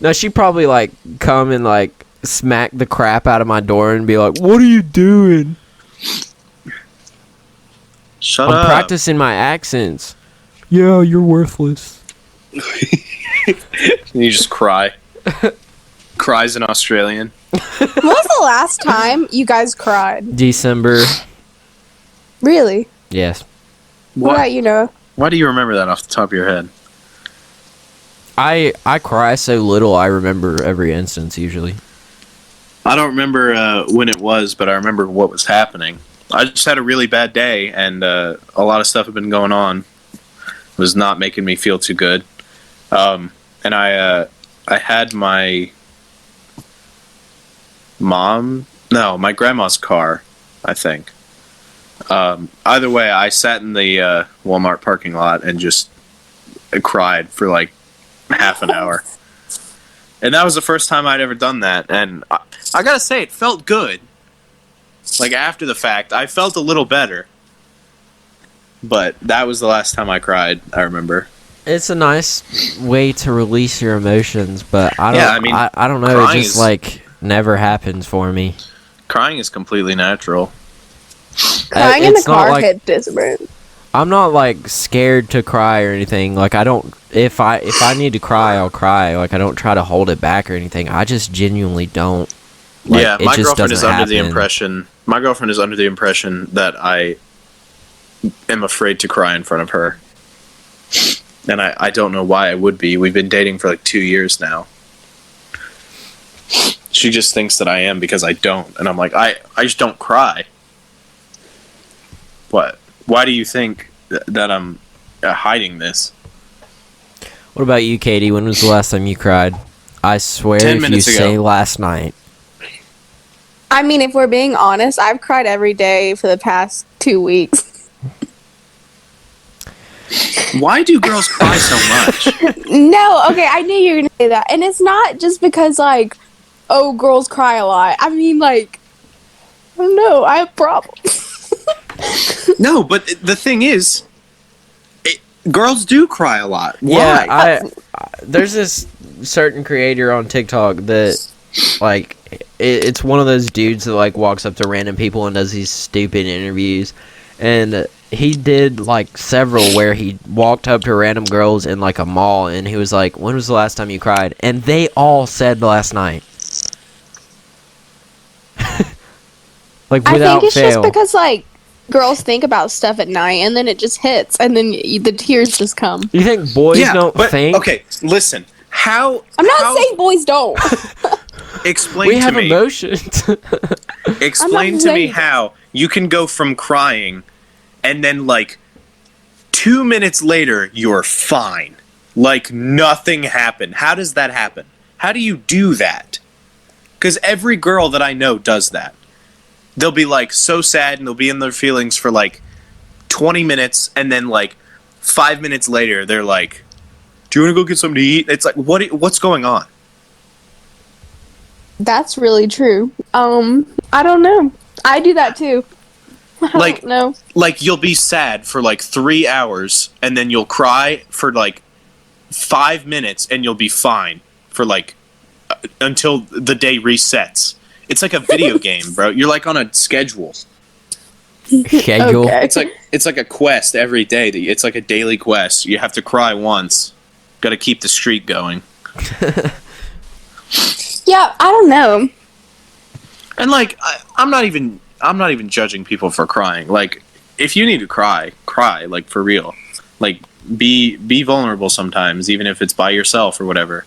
No, she'd probably like come and like smack the crap out of my door and be like, "What are you doing?" Shut I'm up. practicing my accents. Yeah, you're worthless. You just cry. Cries in Australian. When was the last time you guys cried? December. Really? Yes. What about you, Noah? Why do you remember that off the top of your head? I cry so little I remember every instance usually. I don't remember when it was, but I remember what was happening. I just had a really bad day, and a lot of stuff had been going on. It was not making me feel too good. And I had my my grandma's car, I think. Either way, I sat in the Walmart parking lot and just cried for like half an hour. And that was the first time I'd ever done that, and I gotta say, it felt good. Like, after the fact, I felt a little better. But that was the last time I cried, I remember. It's a nice way to release your emotions, but I don't know, it just like never happens for me. Crying is completely natural. Crying in the car hit different. I'm not like scared to cry or anything. Like I don't. If I need to cry, I'll cry. Like I don't try to hold it back or anything. I just genuinely don't. Like, yeah, my girlfriend is under the happen. impression. My girlfriend is under the impression that I am afraid to cry in front of her, and I don't know why I would be. We've been dating for like 2 years now. She just thinks that I am because I don't, and I'm like, I just don't cry. What? Why do you think that I'm hiding this? What about you, Katie? When was the last time you cried? I swear, 10 if you minutes ago. say last night. I mean, if we're being honest, I've cried every day for the past 2 weeks. Why do girls cry so much? No, okay, I knew you were going to say that. And it's not just because, like, oh, girls cry a lot. I mean, like, I don't know, I have problems. No, but the thing is, girls do cry a lot. Why? Yeah, there's this certain creator on TikTok that, like, it's one of those dudes that, like, walks up to random people and does these stupid interviews. And he did, like, several where he walked up to random girls in, like, a mall, and he was like, when was the last time you cried? And they all said last night. Like, without fail. I think it's just because, like, girls think about stuff at night, and then it just hits, and then the tears just come. You think boys don't think? Okay, listen. I'm not saying boys don't. Explain we to have me. Emotions. Explain to me how you can go from crying and then, like, 2 minutes later, you're fine. Like, nothing happened. How does that happen? How do you do that? Because every girl that I know does that. They'll be, like, so sad, and they'll be in their feelings for, like, 20 minutes, and then, like, 5 minutes later, they're like, do you want to go get something to eat? It's like, what's going on? That's really true. I don't know. I do that, too. I don't know. Like, you'll be sad for, like, 3 hours, and then you'll cry for, like, 5 minutes, and you'll be fine for, like, until the day resets. It's like a video game, bro. You're like on a schedule. Schedule. Okay. It's like a quest every day. It's like a daily quest. You have to cry once. Got to keep the streak going. Yeah, I don't know. And like, I'm not even judging people for crying. Like, if you need to cry, like, for real. Like, be vulnerable sometimes, even if it's by yourself or whatever.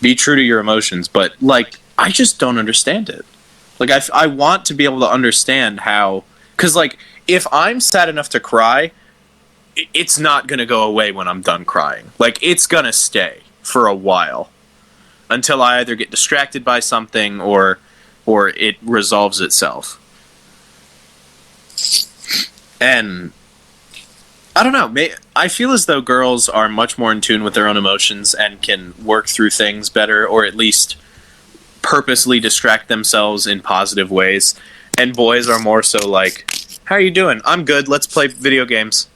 Be true to your emotions, but like, I just don't understand it. Like, I want to be able to understand how... Because, like, if I'm sad enough to cry, it's not going to go away when I'm done crying. Like, it's going to stay for a while. until I either get distracted by something or it resolves itself. And I don't know. I feel as though girls are much more in tune with their own emotions and can work through things better, or at least purposely distract themselves in positive ways. And boys are more so like, how are you doing? I'm good. Let's play video games.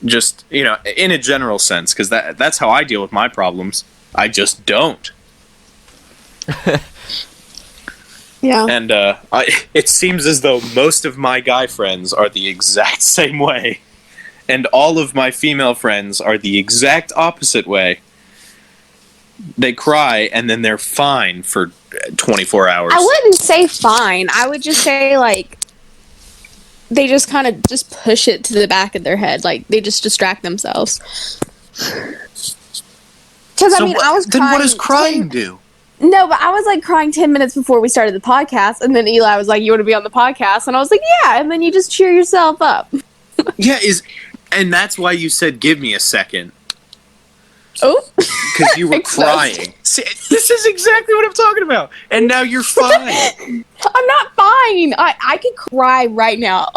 Just, in a general sense, because that's how I deal with my problems. I just don't. Yeah. And it seems as though most of my guy friends are the exact same way. And all of my female friends are the exact opposite way. They cry, and then they're fine for 24 hours. I wouldn't say fine. I would just say, like, they just kind of just push it to the back of their head. Like, they just distract themselves. Because, I was then crying. What does crying do? No, but I was, like, crying 10 minutes before we started the podcast, and then Eli was like, you want to be on the podcast? And I was like, yeah, and then you just cheer yourself up. Yeah, and that's why you said, give me a second. Oh. Because you were crying. See, this is exactly what I'm talking about. And now you're fine. I'm not fine. I could cry right now.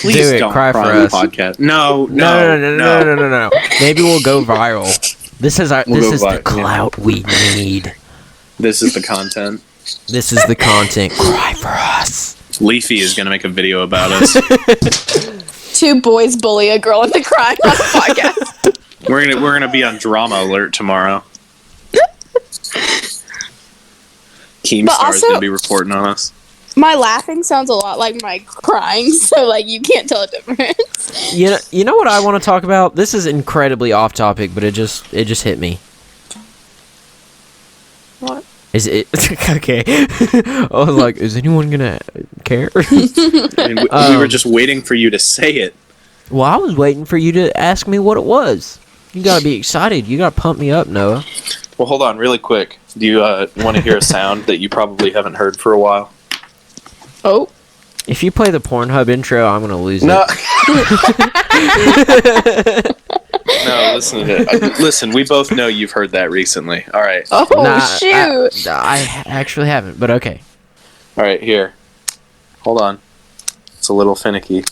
Please Do it. don't Cry for on us. the podcast. No. No. Maybe we'll go viral. This is the viral, clout we need. This is the content. This is the content. Cry for us. Leafy is going to make a video about us. 2 boys bully a girl into crying on the podcast. We're gonna be on Drama Alert tomorrow. Keemstar's going to be reporting on us. My laughing sounds a lot like my crying, so, like, you can't tell a difference. You know what I want to talk about? This is incredibly off topic, but it just hit me. What? Is it okay? I was like, is anyone gonna care? We were just waiting for you to say it. Well, I was waiting for you to ask me what it was. You gotta be excited. You gotta pump me up, Noah. Well, hold on, really quick. Do you want to hear a sound that you probably haven't heard for a while? Oh. If you play the Pornhub intro, I'm gonna lose No. it. No, listen to it. Listen, we both know you've heard that recently. All right. Oh, shoot. I actually haven't, but okay. All right, here. Hold on. It's a little finicky.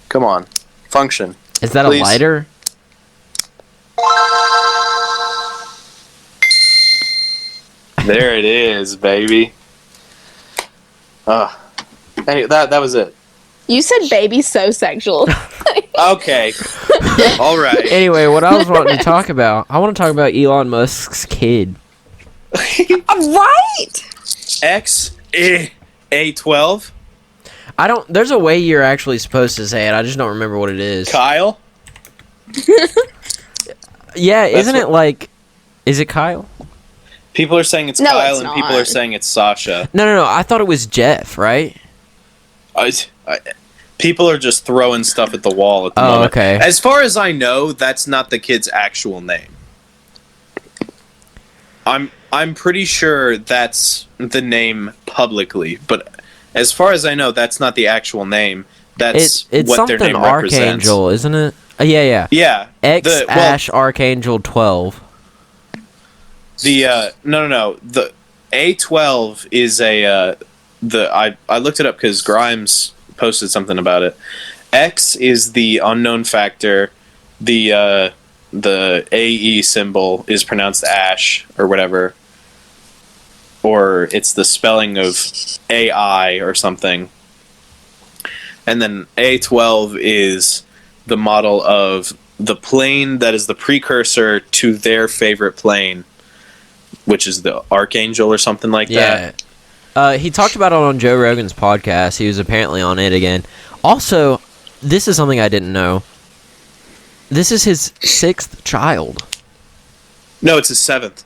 Come on. Function. Is that Please. a lighter? There it is, baby. Hey, that was it. You said baby so sexual. Okay. All right. Anyway, what I was wanting to talk about, I want to talk about Elon Musk's kid. Right? A12? There's a way you're actually supposed to say it, I just don't remember what it is. Kyle? Yeah, isn't it like, is it Kyle? People are saying it's No, Kyle, it's and not. people are saying it's Sasha. No, I thought it was Jeff, right? People are just throwing stuff at the wall at the Oh, moment. okay. As far as I know, that's not the kid's actual name. I'm pretty sure that's the name publicly, but as far as I know, that's not the actual name. That's It's what their something name represents. Archangel, isn't it? Yeah. Yeah. Ash Archangel 12. No. The A12 is I looked it up because Grimes posted something about it. X is the unknown factor. The AE symbol is pronounced Ash or whatever. Or it's the spelling of AI or something. And then A12 is the model of the plane that is the precursor to their favorite plane, which is the Archangel or something like that. He talked about it on Joe Rogan's podcast. He was apparently on it again. Also, this is something I didn't know. This is his 6th child. No, it's his 7th.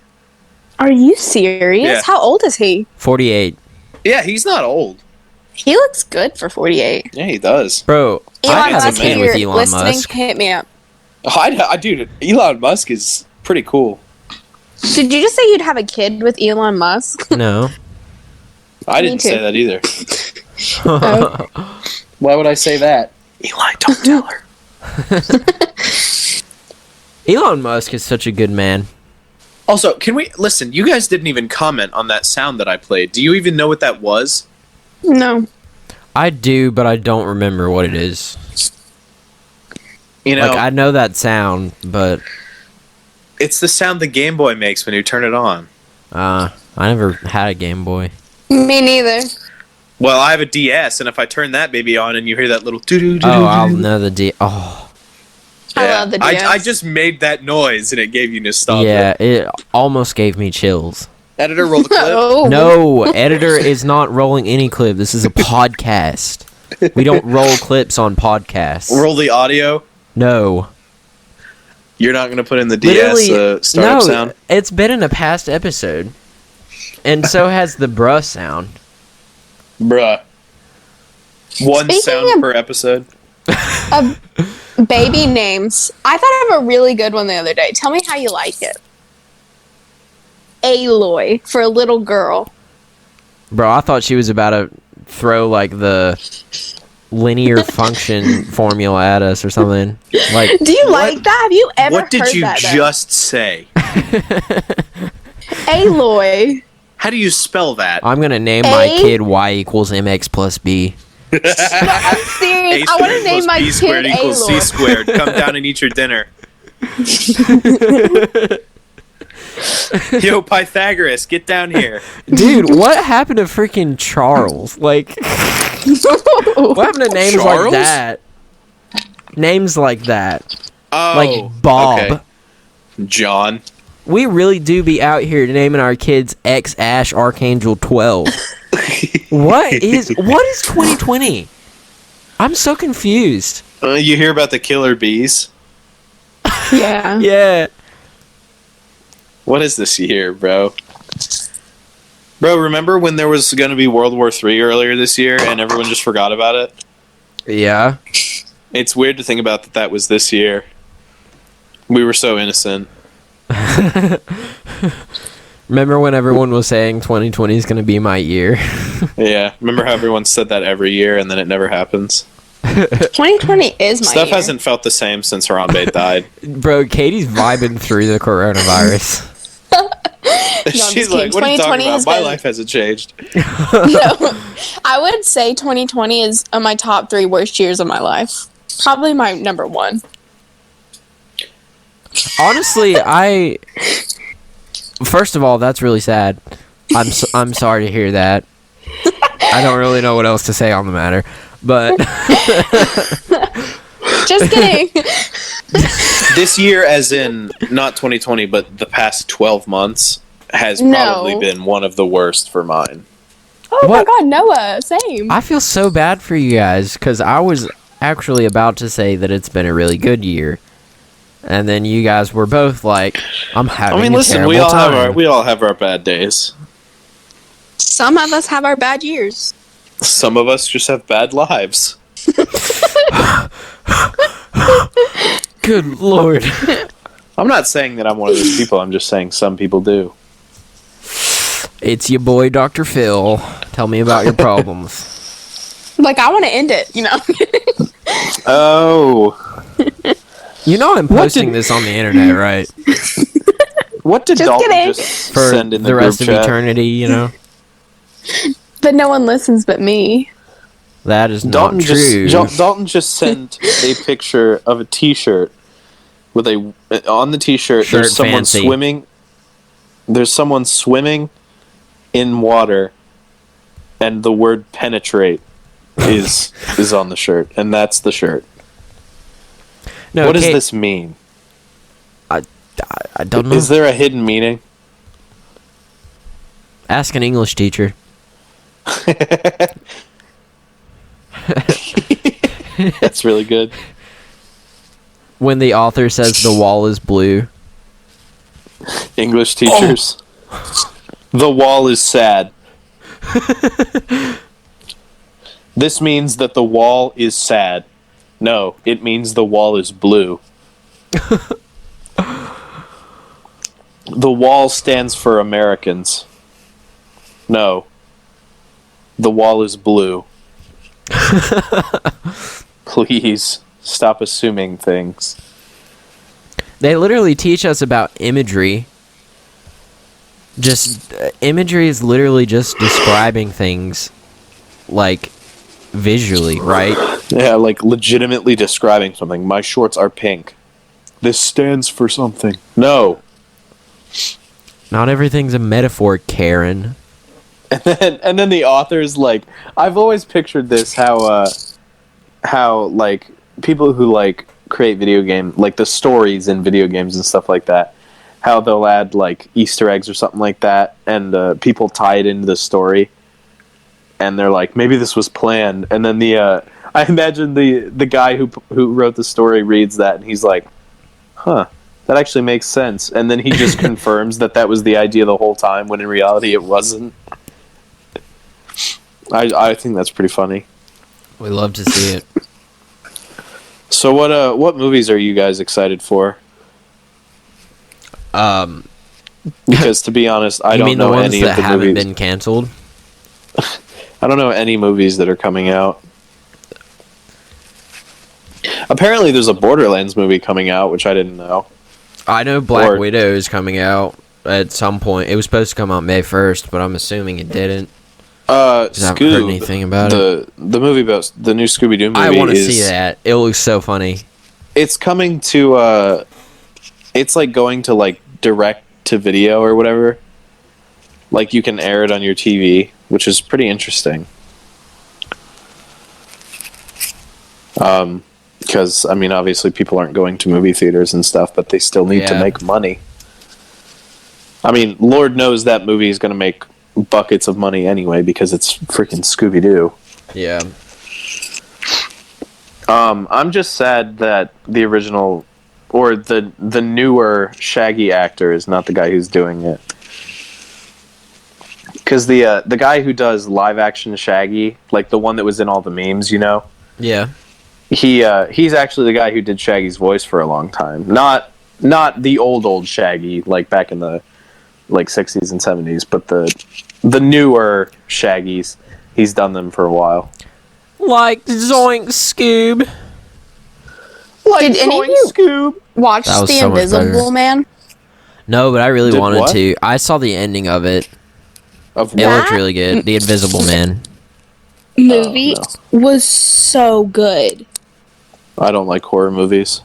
Are you serious? Yeah. How old is he? 48. Yeah, he's not old. He looks good for 48. Yeah, he does. Bro, I Elon have a Musk, kid if with you're Elon listening, Musk. hit me up. Dude, Elon Musk is pretty cool. Did you just say you'd have a kid with Elon Musk? No. I Me didn't too. say that either. Oh. Why would I say that? Eli, don't tell her. Elon Musk is such a good man. Also, can we listen? You guys didn't even comment on that sound that I played. Do you even know what that was? No. I do, but I don't remember what it is. You know, Like, I know that sound, but it's the sound the Game Boy makes when you turn it on. I never had a Game Boy. Me neither. Well, I have a DS, and if I turn that baby on and you hear that little doo-doo, Oh, I'll know the Oh, I love the DS. I just made that noise, and it gave you nostalgia. yeah, it almost gave me chills. Editor, roll the clip. Oh. No, editor is not rolling any clip. This is a podcast. We don't roll clips on podcasts. Roll the audio. No. You're not going to put in the DS startup sound? It's been in a past episode. And so has the bruh sound. Bruh. One Speaking sound of- per episode. Baby names. I thought of a really good one the other day. Tell me how you like it. Aloy for a little girl. Bro, I thought she was about to throw, like, the linear function formula at us or something. Like, Do you like that? Have you ever What did heard you that? just say? Aloy. How do you spell that? I'm going to name my kid Y equals MX plus B. I'm serious. I want to name my B squared kid equals C Aloy. squared. Come down and eat your dinner. Yo, Pythagoras, get down here. Dude, what happened to freaking Charles? Like, what happened to names Charles? like that? Names like that. Oh, Like Bob. okay. John. We really do be out here naming our kids X Ash Archangel 12. What is 2020? I'm so confused. You hear about the killer bees? Yeah. Yeah. What is this year, bro? Bro, remember when there was going to be World War III earlier this year and everyone just forgot about it? Yeah. It's weird to think about that was this year. We were so innocent. Remember when everyone was saying 2020 is going to be my year? Yeah. Remember how everyone said that every year and then it never happens? 2020 is my Stuff year. hasn't felt the same since Harambe died. Bro, Katie's vibing through the coronavirus. I'm She's just like, kidding. what are you talking 2020 about? has My been- life hasn't changed. No, I would say 2020 is my top 3 worst years of my life. Probably my number 1. Honestly, first of all, that's really sad. I'm sorry to hear that. I don't really know what else to say on the matter, but Just kidding. This year, as in not 2020, but the past 12 months, has No. probably been one of the worst for mine. Oh What? my god, Noah, same. I feel so bad for you guys because I was actually about to say that it's been a really good year, and then you guys were both like, "I'm having." I mean, a listen, terrible we all time. have our bad days. Some of us have our bad years. Some of us just have bad lives. Good lord. I'm not saying that I'm one of those people. I'm just saying some people do. It's your boy, Dr. Phil. Tell me about your problems. Like, I want to end it, you know? Oh, You know I'm posting this on the internet, right? what did Just Dalton kidding. just For send in the the rest group of chat? eternity, you know? But no one listens but me. That is Dalton not true. Dalton just sent a picture of a T-shirt with on the T-shirt. Shirt There's someone fancy. swimming. There's someone swimming in water, and the word "penetrate" is on the shirt, and that's the shirt. No, What does Kate, this mean? I don't know. Is there a hidden meaning? Ask an English teacher. That's really good. When the author says the wall is blue. English teachers. The wall is sad. This means that the wall is sad. No, it means the wall is blue. The wall stands for Americans. No. The wall is blue. Please stop assuming things. They literally teach us about imagery. Just imagery is literally just describing things, like, visually, right? Yeah, like legitimately describing something. My shorts are pink. This stands for something. No. Not everything's a metaphor, Karen. And then the author's like, I've always pictured this, how like people who like create video game, like the stories in video games and stuff like that, how they'll add like Easter eggs or something like that, and people tie it into the story, and they're like, maybe this was planned, and then I imagine the guy who wrote the story reads that and he's like, huh, that actually makes sense, and then he just confirms that was the idea the whole time when in reality it wasn't. I think that's pretty funny. We love to see it. So what movies are you guys excited for? Because to be honest, I don't know any of the haven't movies. Been canceled. I don't know any movies that are coming out. Apparently, there's a Borderlands movie coming out, which I didn't know. I know Black Widow is coming out at some point. It was supposed to come out May 1st, but I'm assuming it didn't. I haven't heard anything about it. The movie about the new Scooby-Doo movie. I want to see that. It looks so funny. It's coming to. It's like going to like direct to video or whatever. Like you can air it on your TV, which is pretty interesting. Because I mean, obviously, people aren't going to movie theaters and stuff, but they still need to make money. I mean, Lord knows that movie is going to make buckets of money anyway because it's freaking Scooby-Doo. Yeah. I'm just sad that the original or the newer Shaggy actor is not the guy who's doing it. Because the guy who does live action Shaggy, like the one that was in all the memes, you know? Yeah. He's actually the guy who did Shaggy's voice for a long time. Not the old Shaggy, like back in the like 60s and 70s, but the newer Shaggies. He's done them for a while. Like Zoink Scoob. Like Did any of you watch That was The so much Invisible better. Man? No, but I really Did wanted what? to. I saw the ending of it. Of It what? looked really good. The Invisible Man. Movie no. was so good. I don't like horror movies.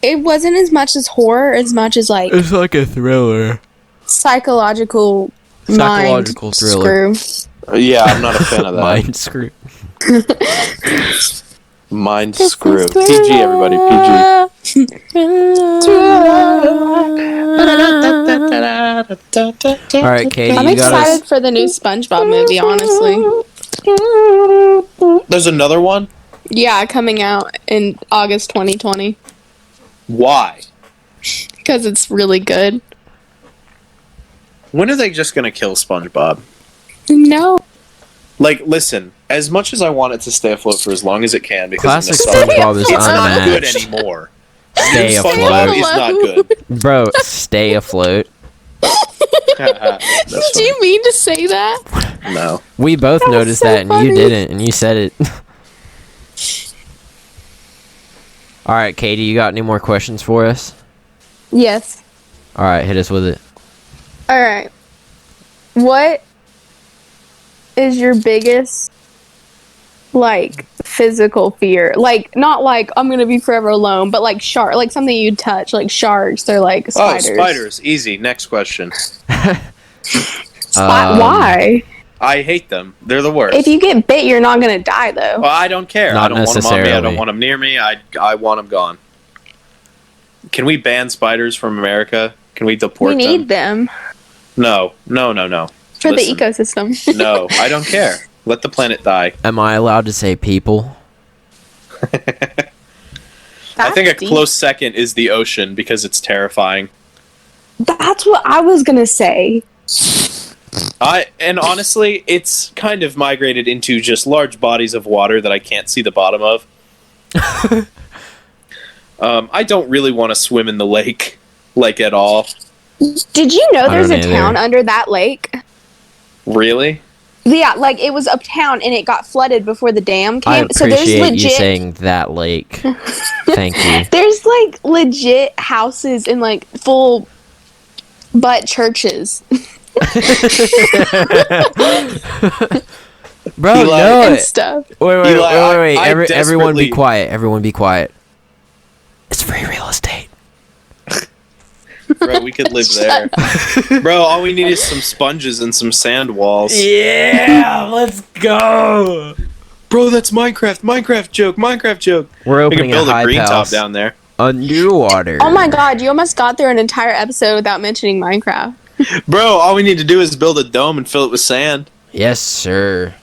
It wasn't as much as horror, as much as like It's like a thriller. psychological Psychological mind thriller. screw. Yeah, I'm not a fan of that. Mind screw. Mind screw. PG, everybody. PG. All right, Katie, I'm you got excited us. for the new SpongeBob movie, honestly. There's another one? Yeah, coming out in August 2020. Why? Because it's really good. When are they just going to kill SpongeBob? No. Like, listen, as much as I want it to stay afloat for as long as it can, because Classic of nostalgia, SpongeBob is it's not good unmatched. anymore. Stay New afloat. SpongeBob is not good. Bro, stay afloat. That's Did funny. you mean to say that? No. We both That was noticed so that, and funny. you didn't, and you said it. All right, Katie, you got any more questions for us? Yes. All right, hit us with it. All right. What is your biggest, like, physical fear? Like, not like I'm gonna be forever alone, but like like something you'd touch, like sharks or like spiders. Oh, spiders. Easy. Next question. Why? I hate them. They're the worst. If you get bit, you're not gonna die though. Well, I don't care. Not I don't want them on me. I necessarily. don't want them near me. I want them gone. Can we ban spiders from America? Can we deport We need them No. for Listen. the ecosystem. No, I don't care. Let the planet die. Am I allowed to say people? I think a That's deep. close second is the ocean because it's terrifying. That's what I was gonna say. And honestly, it's kind of migrated into just large bodies of water that I can't see the bottom of. I don't really want to swim in the lake, like at all. Did you know I there's don't a either. town under that lake? Really? Yeah, like it was uptown and it got flooded before the dam I came. So there's appreciate legit you saying that lake. Thank you. there's like legit houses and like full butt churches. Bro, Eli- no. And stuff. Wait. Eli, I Everyone be desperately- quiet. Everyone be quiet. It's free real estate. Bro, we could live there. Bro, all we need is some sponges and some sand walls. Yeah, let's go. Bro, that's Minecraft joke. We're We opening can build a a hype green top house down there. underwater. Oh my god, you almost got through an entire episode without mentioning Minecraft. Bro, all we need to do is build a dome and fill it with sand. Yes, sir.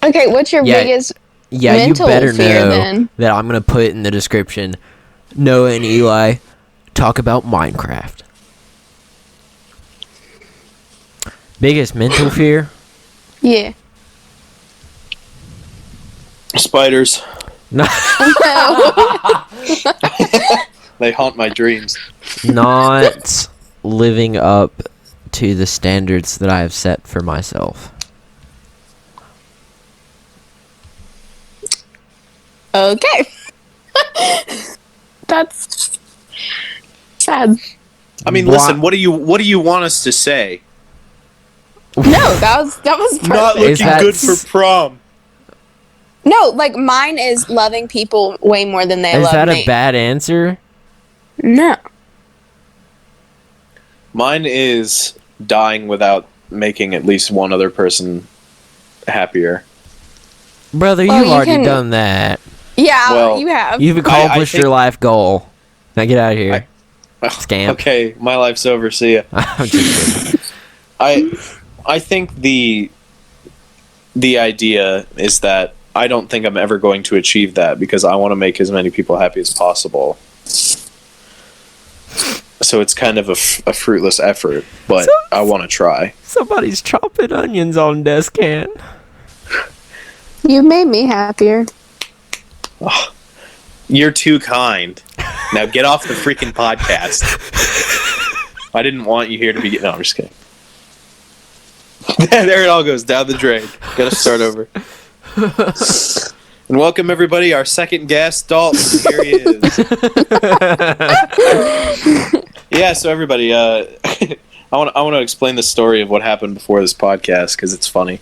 Okay, what's your Yeah. biggest Yeah, you mental better fear know then? that I'm gonna put in the description. Noah and Eli talk about Minecraft. Biggest mental fear? Yeah. Spiders. No. They haunt my dreams. Not living up to the standards that I have set for myself. Okay. That's sad. I mean, Wha- listen, what do you want us to say? No, that was perfect. Not Is looking that good for prom. No, like mine is loving people way more than they Is love that me. a bad answer? No. Mine is dying without making at least one other person happier. Brother, Well, you've you already can- done that. Yeah, Well, you have. You've accomplished think- your life goal. Now get out of here. Scamp. Okay, my life's over. See ya. I'm just kidding. I think the idea is that I don't think I'm ever going to achieve that because I want to make as many people happy as possible. So it's kind of a fruitless effort, but I want to try. Somebody's chopping onions on Descant. You made me happier. You're too kind. Now get off the freaking podcast. I didn't want you here to be. No, I'm just kidding. There it all goes down the drain. Gotta start over. And welcome everybody, our second guest, Dalton. Here he is. Yeah, so everybody, I want to explain the story of what happened before this podcast because it's funny.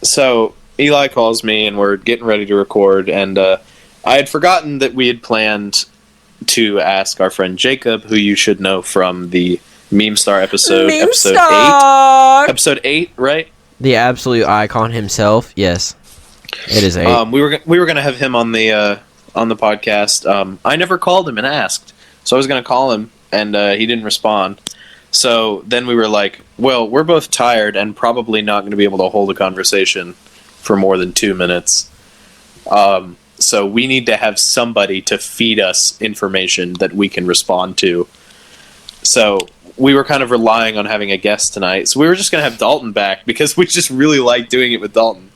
So Eli calls me and we're getting ready to record, and I had forgotten that we had planned to ask our friend Jacob, who you should know from the Meme Star episode, episode 8, right? The absolute icon himself. Yes, it is 8. We were gonna have him on the podcast. I never called him and asked, so I was gonna call him, and he didn't respond. So then we were like, well, we're both tired and probably not going to be able to hold a conversation for more than 2 minutes. So we need to have somebody to feed us information that we can respond to. So we were kind of relying on having a guest tonight. So we were just going to have Dalton back because we just really like doing it with Dalton.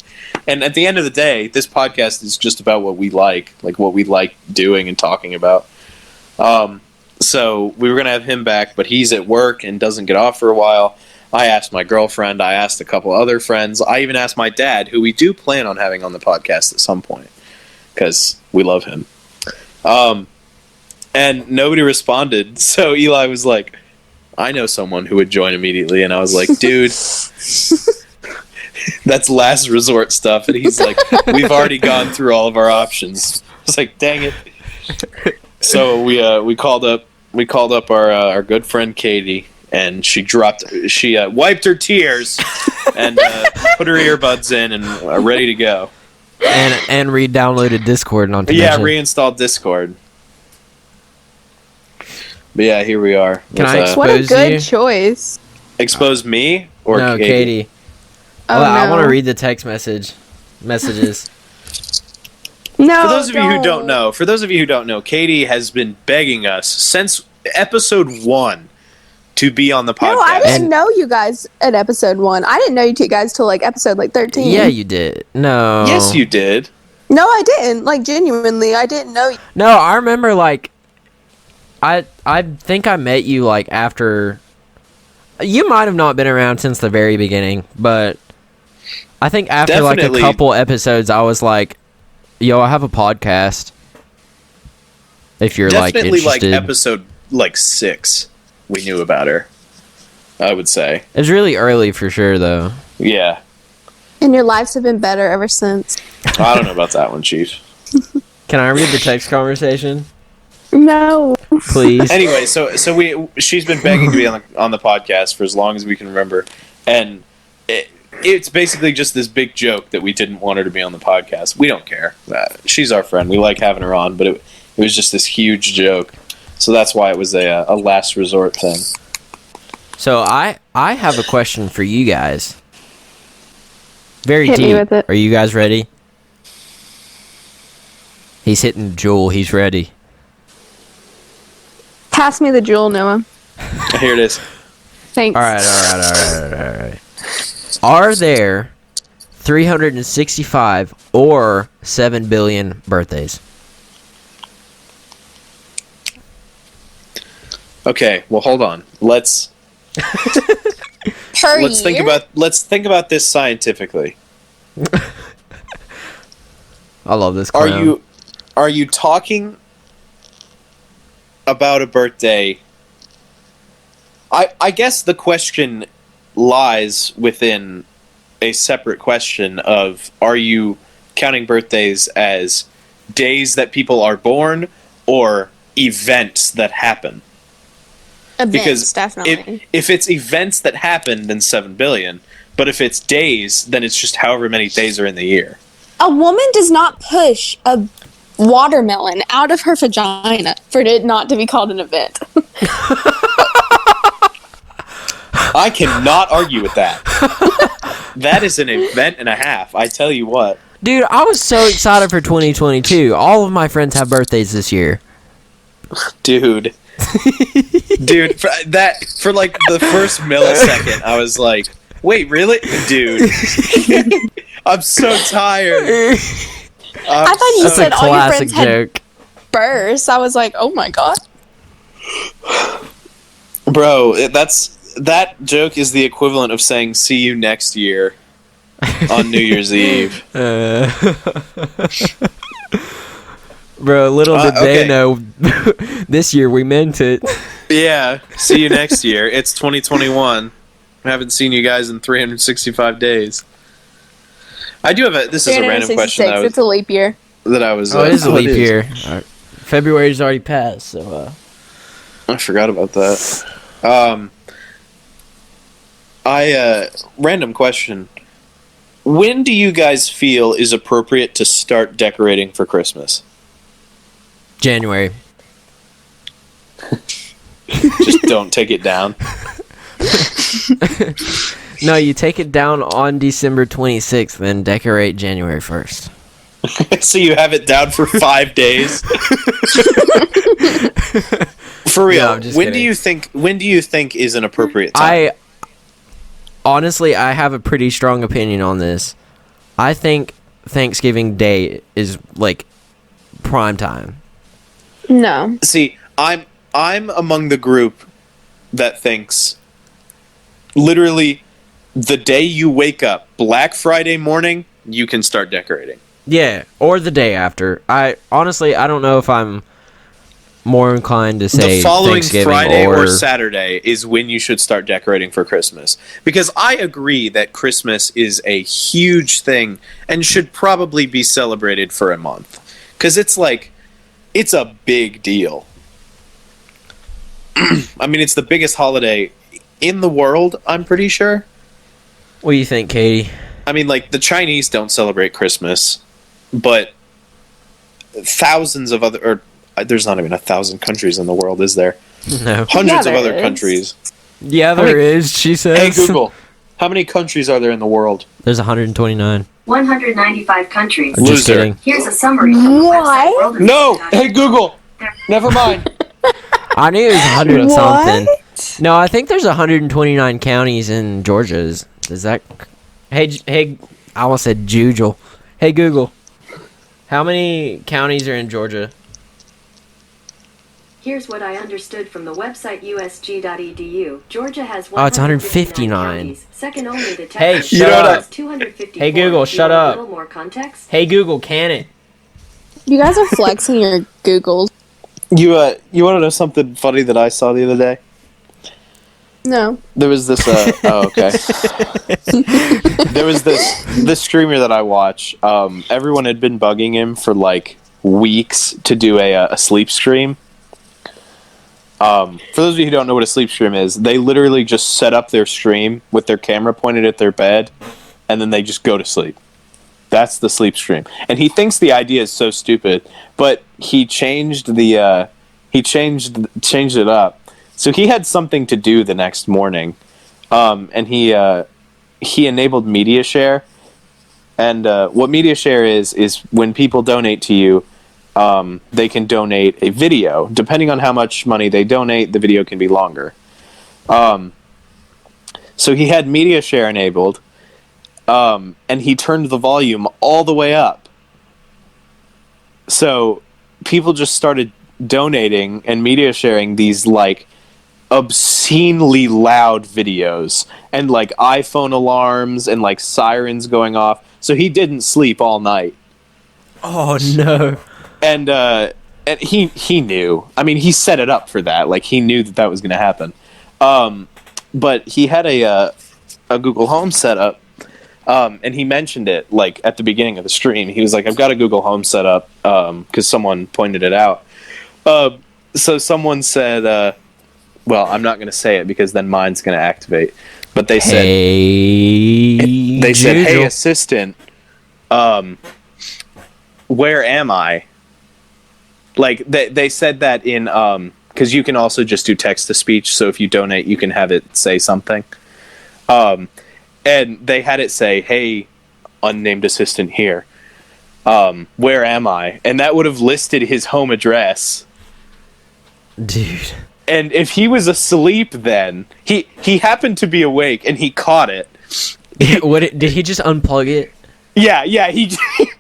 And at the end of the day, this podcast is just about what we like what we like doing and talking about. So we were going to have him back, but he's at work and doesn't get off for a while. I asked my girlfriend. I asked a couple other friends. I even asked my dad, who we do plan on having on the podcast at some point because we love him. And nobody responded. So Eli was like, I know someone who would join immediately. And I was like, dude, that's last resort stuff. And he's like, we've already gone through all of our options. I was like, dang it. So we called up our good friend Katie, and she wiped her tears and put her earbuds in and ready to go. And re-downloaded Discord not to Yeah, mention. reinstalled Discord. But yeah, here we are. Can I What a Expose good you? choice. expose me or No, Katie. Oh, Well, I no. want to read the text messages. No, For those of you who don't know, Katie has been begging us since episode 1 to be on the podcast. No, I didn't And- know you guys at episode 1. I didn't know you two guys till like episode 13. Yeah, you did. No. Yes, you did. No, I didn't. Like genuinely, I didn't know. No, I remember I think I met you like after You might have not been around since the very beginning, but I think after like Definitely. a couple episodes, I was like, "Yo, I have a podcast." If you're like Definitely like interested, episode like 6, we knew about her. I would say. it was really early for sure, though. Yeah. And your lives have been better ever since. I don't know about that one, Chief. Can I read the text conversation, No. please? Anyway, so she's been begging to be on the podcast for as long as we can remember, and it's basically just this big joke that we didn't want her to be on the podcast. We don't care. She's our friend. We like having her on, but it was just this huge joke. So that's why it was a last resort thing. So I have a question for you guys. Very Hit me deep. with it. Are you guys ready? He's hitting Jewel. He's ready. Pass me the jewel, Noah. Here it is. Thanks. All right. Are there 365 or 7 billion birthdays? Okay, well, hold on. Let's Per year? think about this scientifically. I love this clown. Are you talking about a birthday? I guess the question lies within a separate question of, are you counting birthdays as days that people are born or events that happen? Events, Because definitely. if it's events that happen, then 7 billion. But if it's days, then it's just however many days are in the year. A woman does not push a watermelon out of her vagina for it not to be called an event. I cannot argue with that. That is an event and a half, I tell you what. Dude, I was so excited for 2022. All of my friends have birthdays this year. Dude, for like the first millisecond, I was like, wait, really? Dude. I'm so tired. I thought you That's said a all your classic friends had joke. births. I was like, oh my god. Bro, that joke is the equivalent of saying see you next year on New Year's Eve. Bro, little did okay. they know, this year we meant it. Yeah, see you next year. It's 2021. I haven't seen you guys in 365 days. I do have this is a random question 366. It's a leap year. that I was. Oh, it is a oh, leap year. February's already passed, so I forgot about that. Random question. When do you guys feel is appropriate to start decorating for Christmas? January. Just don't take it down. No, you take it down on December 26th, then decorate January 1st. So you have it down for 5 days. For real. No, I'm just when kidding. do you think is an appropriate time? Honestly, I have a pretty strong opinion on this. I think Thanksgiving Day is like prime time. No. See, I'm among the group that thinks literally the day you wake up, Black Friday morning, you can start decorating. Yeah, or the day after. I don't know if I'm more inclined to say The following Thanksgiving Friday or Saturday is when you should start decorating for Christmas. Because I agree that Christmas is a huge thing and should probably be celebrated for a month. Because it's a big deal. I mean, it's the biggest holiday in the world, I'm pretty sure. What do you think, Katie? I mean, like, the Chinese don't celebrate Christmas, but thousands of other... there's not even 1,000 countries in the world, is there? No. Hundreds of there other is. countries. Yeah, How many- there is, she says. Hey, Google, how many countries are there in the world? There's 129. 195 countries. I'm just Loser. kidding. Here's a summary from the website What? worldinvestigation.com. No! Hey, Google! Never mind. I knew it was 100 and What? something. No, I think there's 129 counties in Georgia. Is that... Hey, I almost said Jujel. Hey, Google. How many counties are in Georgia? Here's what I understood from the website usg.edu. Georgia has Oh, it's 159 159. counties, second only to Texas. Hey, shut which up. has 254. Hey, Google, Do you shut want up. A little more context? Hey Google, can it? You guys are flexing your Googles. You want to know something funny that I saw the other day? No. There was this. Oh, okay. There was this streamer that I watch. Everyone had been bugging him for like weeks to do a sleep stream. For those of you who don't know what a sleep stream is, they literally just set up their stream with their camera pointed at their bed, and then they just go to sleep. That's the sleep stream. And he thinks the idea is so stupid, but he changed changed it up. So he had something to do the next morning, and he enabled media share. And what media share is when people donate to you, they can donate a video. Depending on how much money they donate, the video can be longer. So he had media share enabled, and he turned the volume all the way up. So people just started donating and media sharing these like obscenely loud videos and like iPhone alarms and like sirens going off. So he didn't sleep all night. Oh no. And he knew. I mean, he set it up for that. Like he knew that was going to happen. But he had a Google Home set up. And he mentioned it like at the beginning of the stream. He was like, "I've got a Google Home set up," because someone pointed it out. So someone said, "Well, I'm not going to say it because then mine's going to activate." But they said, "Hey, assistant, where am I?" Like they said that in because you can also just do text to speech. So if you donate, you can have it say something. And they had it say, "Hey, unnamed assistant here. Where am I?" And that would have listed his home address. Dude. And if he was asleep then, he happened to be awake and he caught it. Did he just unplug it? Yeah, he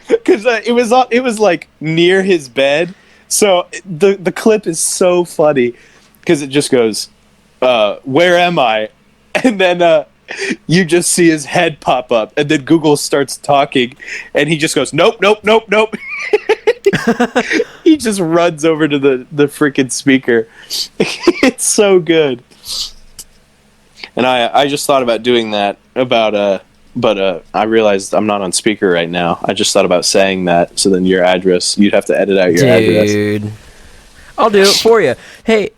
because it was like near his bed. So the clip is so funny because it just goes, "Where am I?" And then you just see his head pop up, and then Google starts talking, and he just goes, "Nope." He just runs over to the freaking speaker. It's so good. And I just thought about doing that but I realized I'm not on speaker right now. I just thought about saying that, so then your address, you'd have to edit out your address. Dude. I'll do it for you. Hey.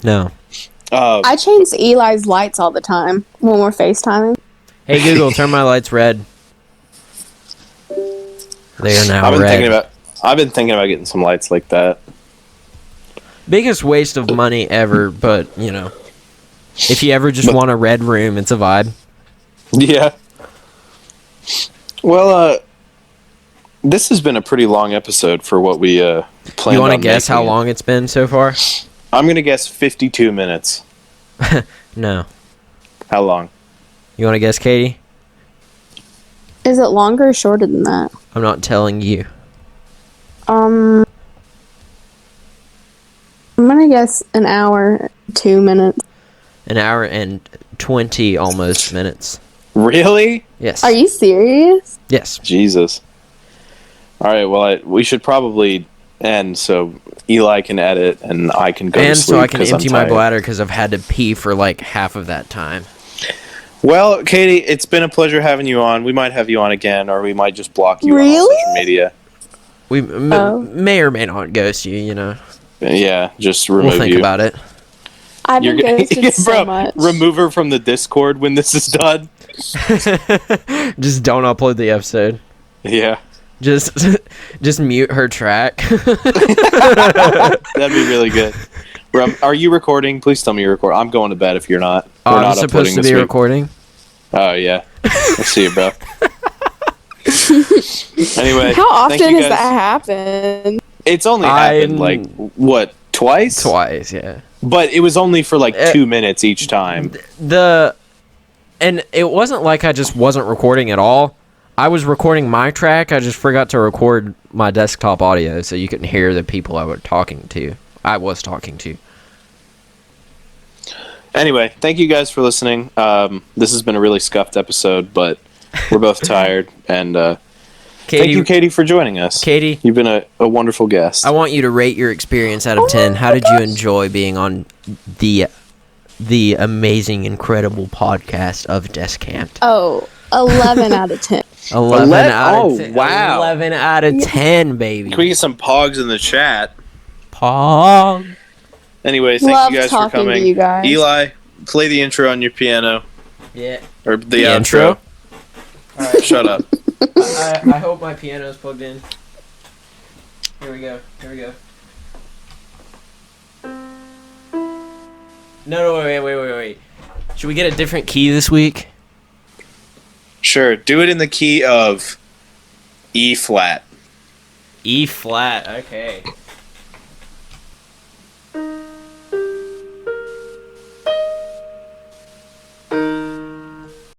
No. I change Eli's lights all the time when we're FaceTiming. Hey Google, turn my lights red. They are now red. I've been thinking about getting some lights like that. Biggest waste of money ever, but you know, if you ever just want a red room, it's a vibe. Yeah. Well, this has been a pretty long episode for what we planned. You want to guess how long it's been so far? I'm gonna guess 52 minutes. No. How long? You want to guess, Katie? Is it longer or shorter than that? I'm not telling you. I'm gonna guess an hour, 2 minutes. An hour and 20 almost minutes. Really? Yes. Are you serious? Yes. Jesus. All right. Well, we should probably end so Eli can edit and I can go to And sleep. so I can 'cause empty I'm my tired. bladder because I've had to pee for like half of that time. Well, Katie, it's been a pleasure having you on. We might have you on again, or we might just block you on Really? all social media. We Oh. may or may not ghost you, you know. Yeah, just remove We'll think you. about it. I've been ghosted so Bro, much. remove her from the Discord when this is done. Just don't upload the episode. Yeah, Just mute her track. that'd be really good. Are you recording? Please tell me you're recording. I'm going to bed if you're not. We're I'm not supposed uploading to this be week. recording. Oh, yeah. I see you, bro. Anyway. How thank you often has guys. that happened? It's only happened, like, what, twice? Twice, yeah. But it was only for, like, 2 minutes each time. And it wasn't like I just wasn't recording at all. I was recording my track. I just forgot to record my desktop audio so you couldn't hear the people I was talking to. Anyway, thank you guys for listening. This has been a really scuffed episode, but we're both tired. And thank you, Katie, for joining us. Katie, you've been a wonderful guest. I want you to rate your experience out of 10. How did you enjoy being on the amazing, incredible podcast of Descant? Oh, 11 out of 10. 11 out of 10. Wow. 11 out of 10, baby. Can we get some pogs in the chat? Pog. Anyway, thank Love you guys for talking to coming. you guys. Eli, play the intro on your piano. Yeah. Or the outro. Intro? All right. Shut up. I hope my piano's plugged in. Here we go. No, wait. Should we get a different key this week? Sure, do it in the key of E flat. E flat, okay.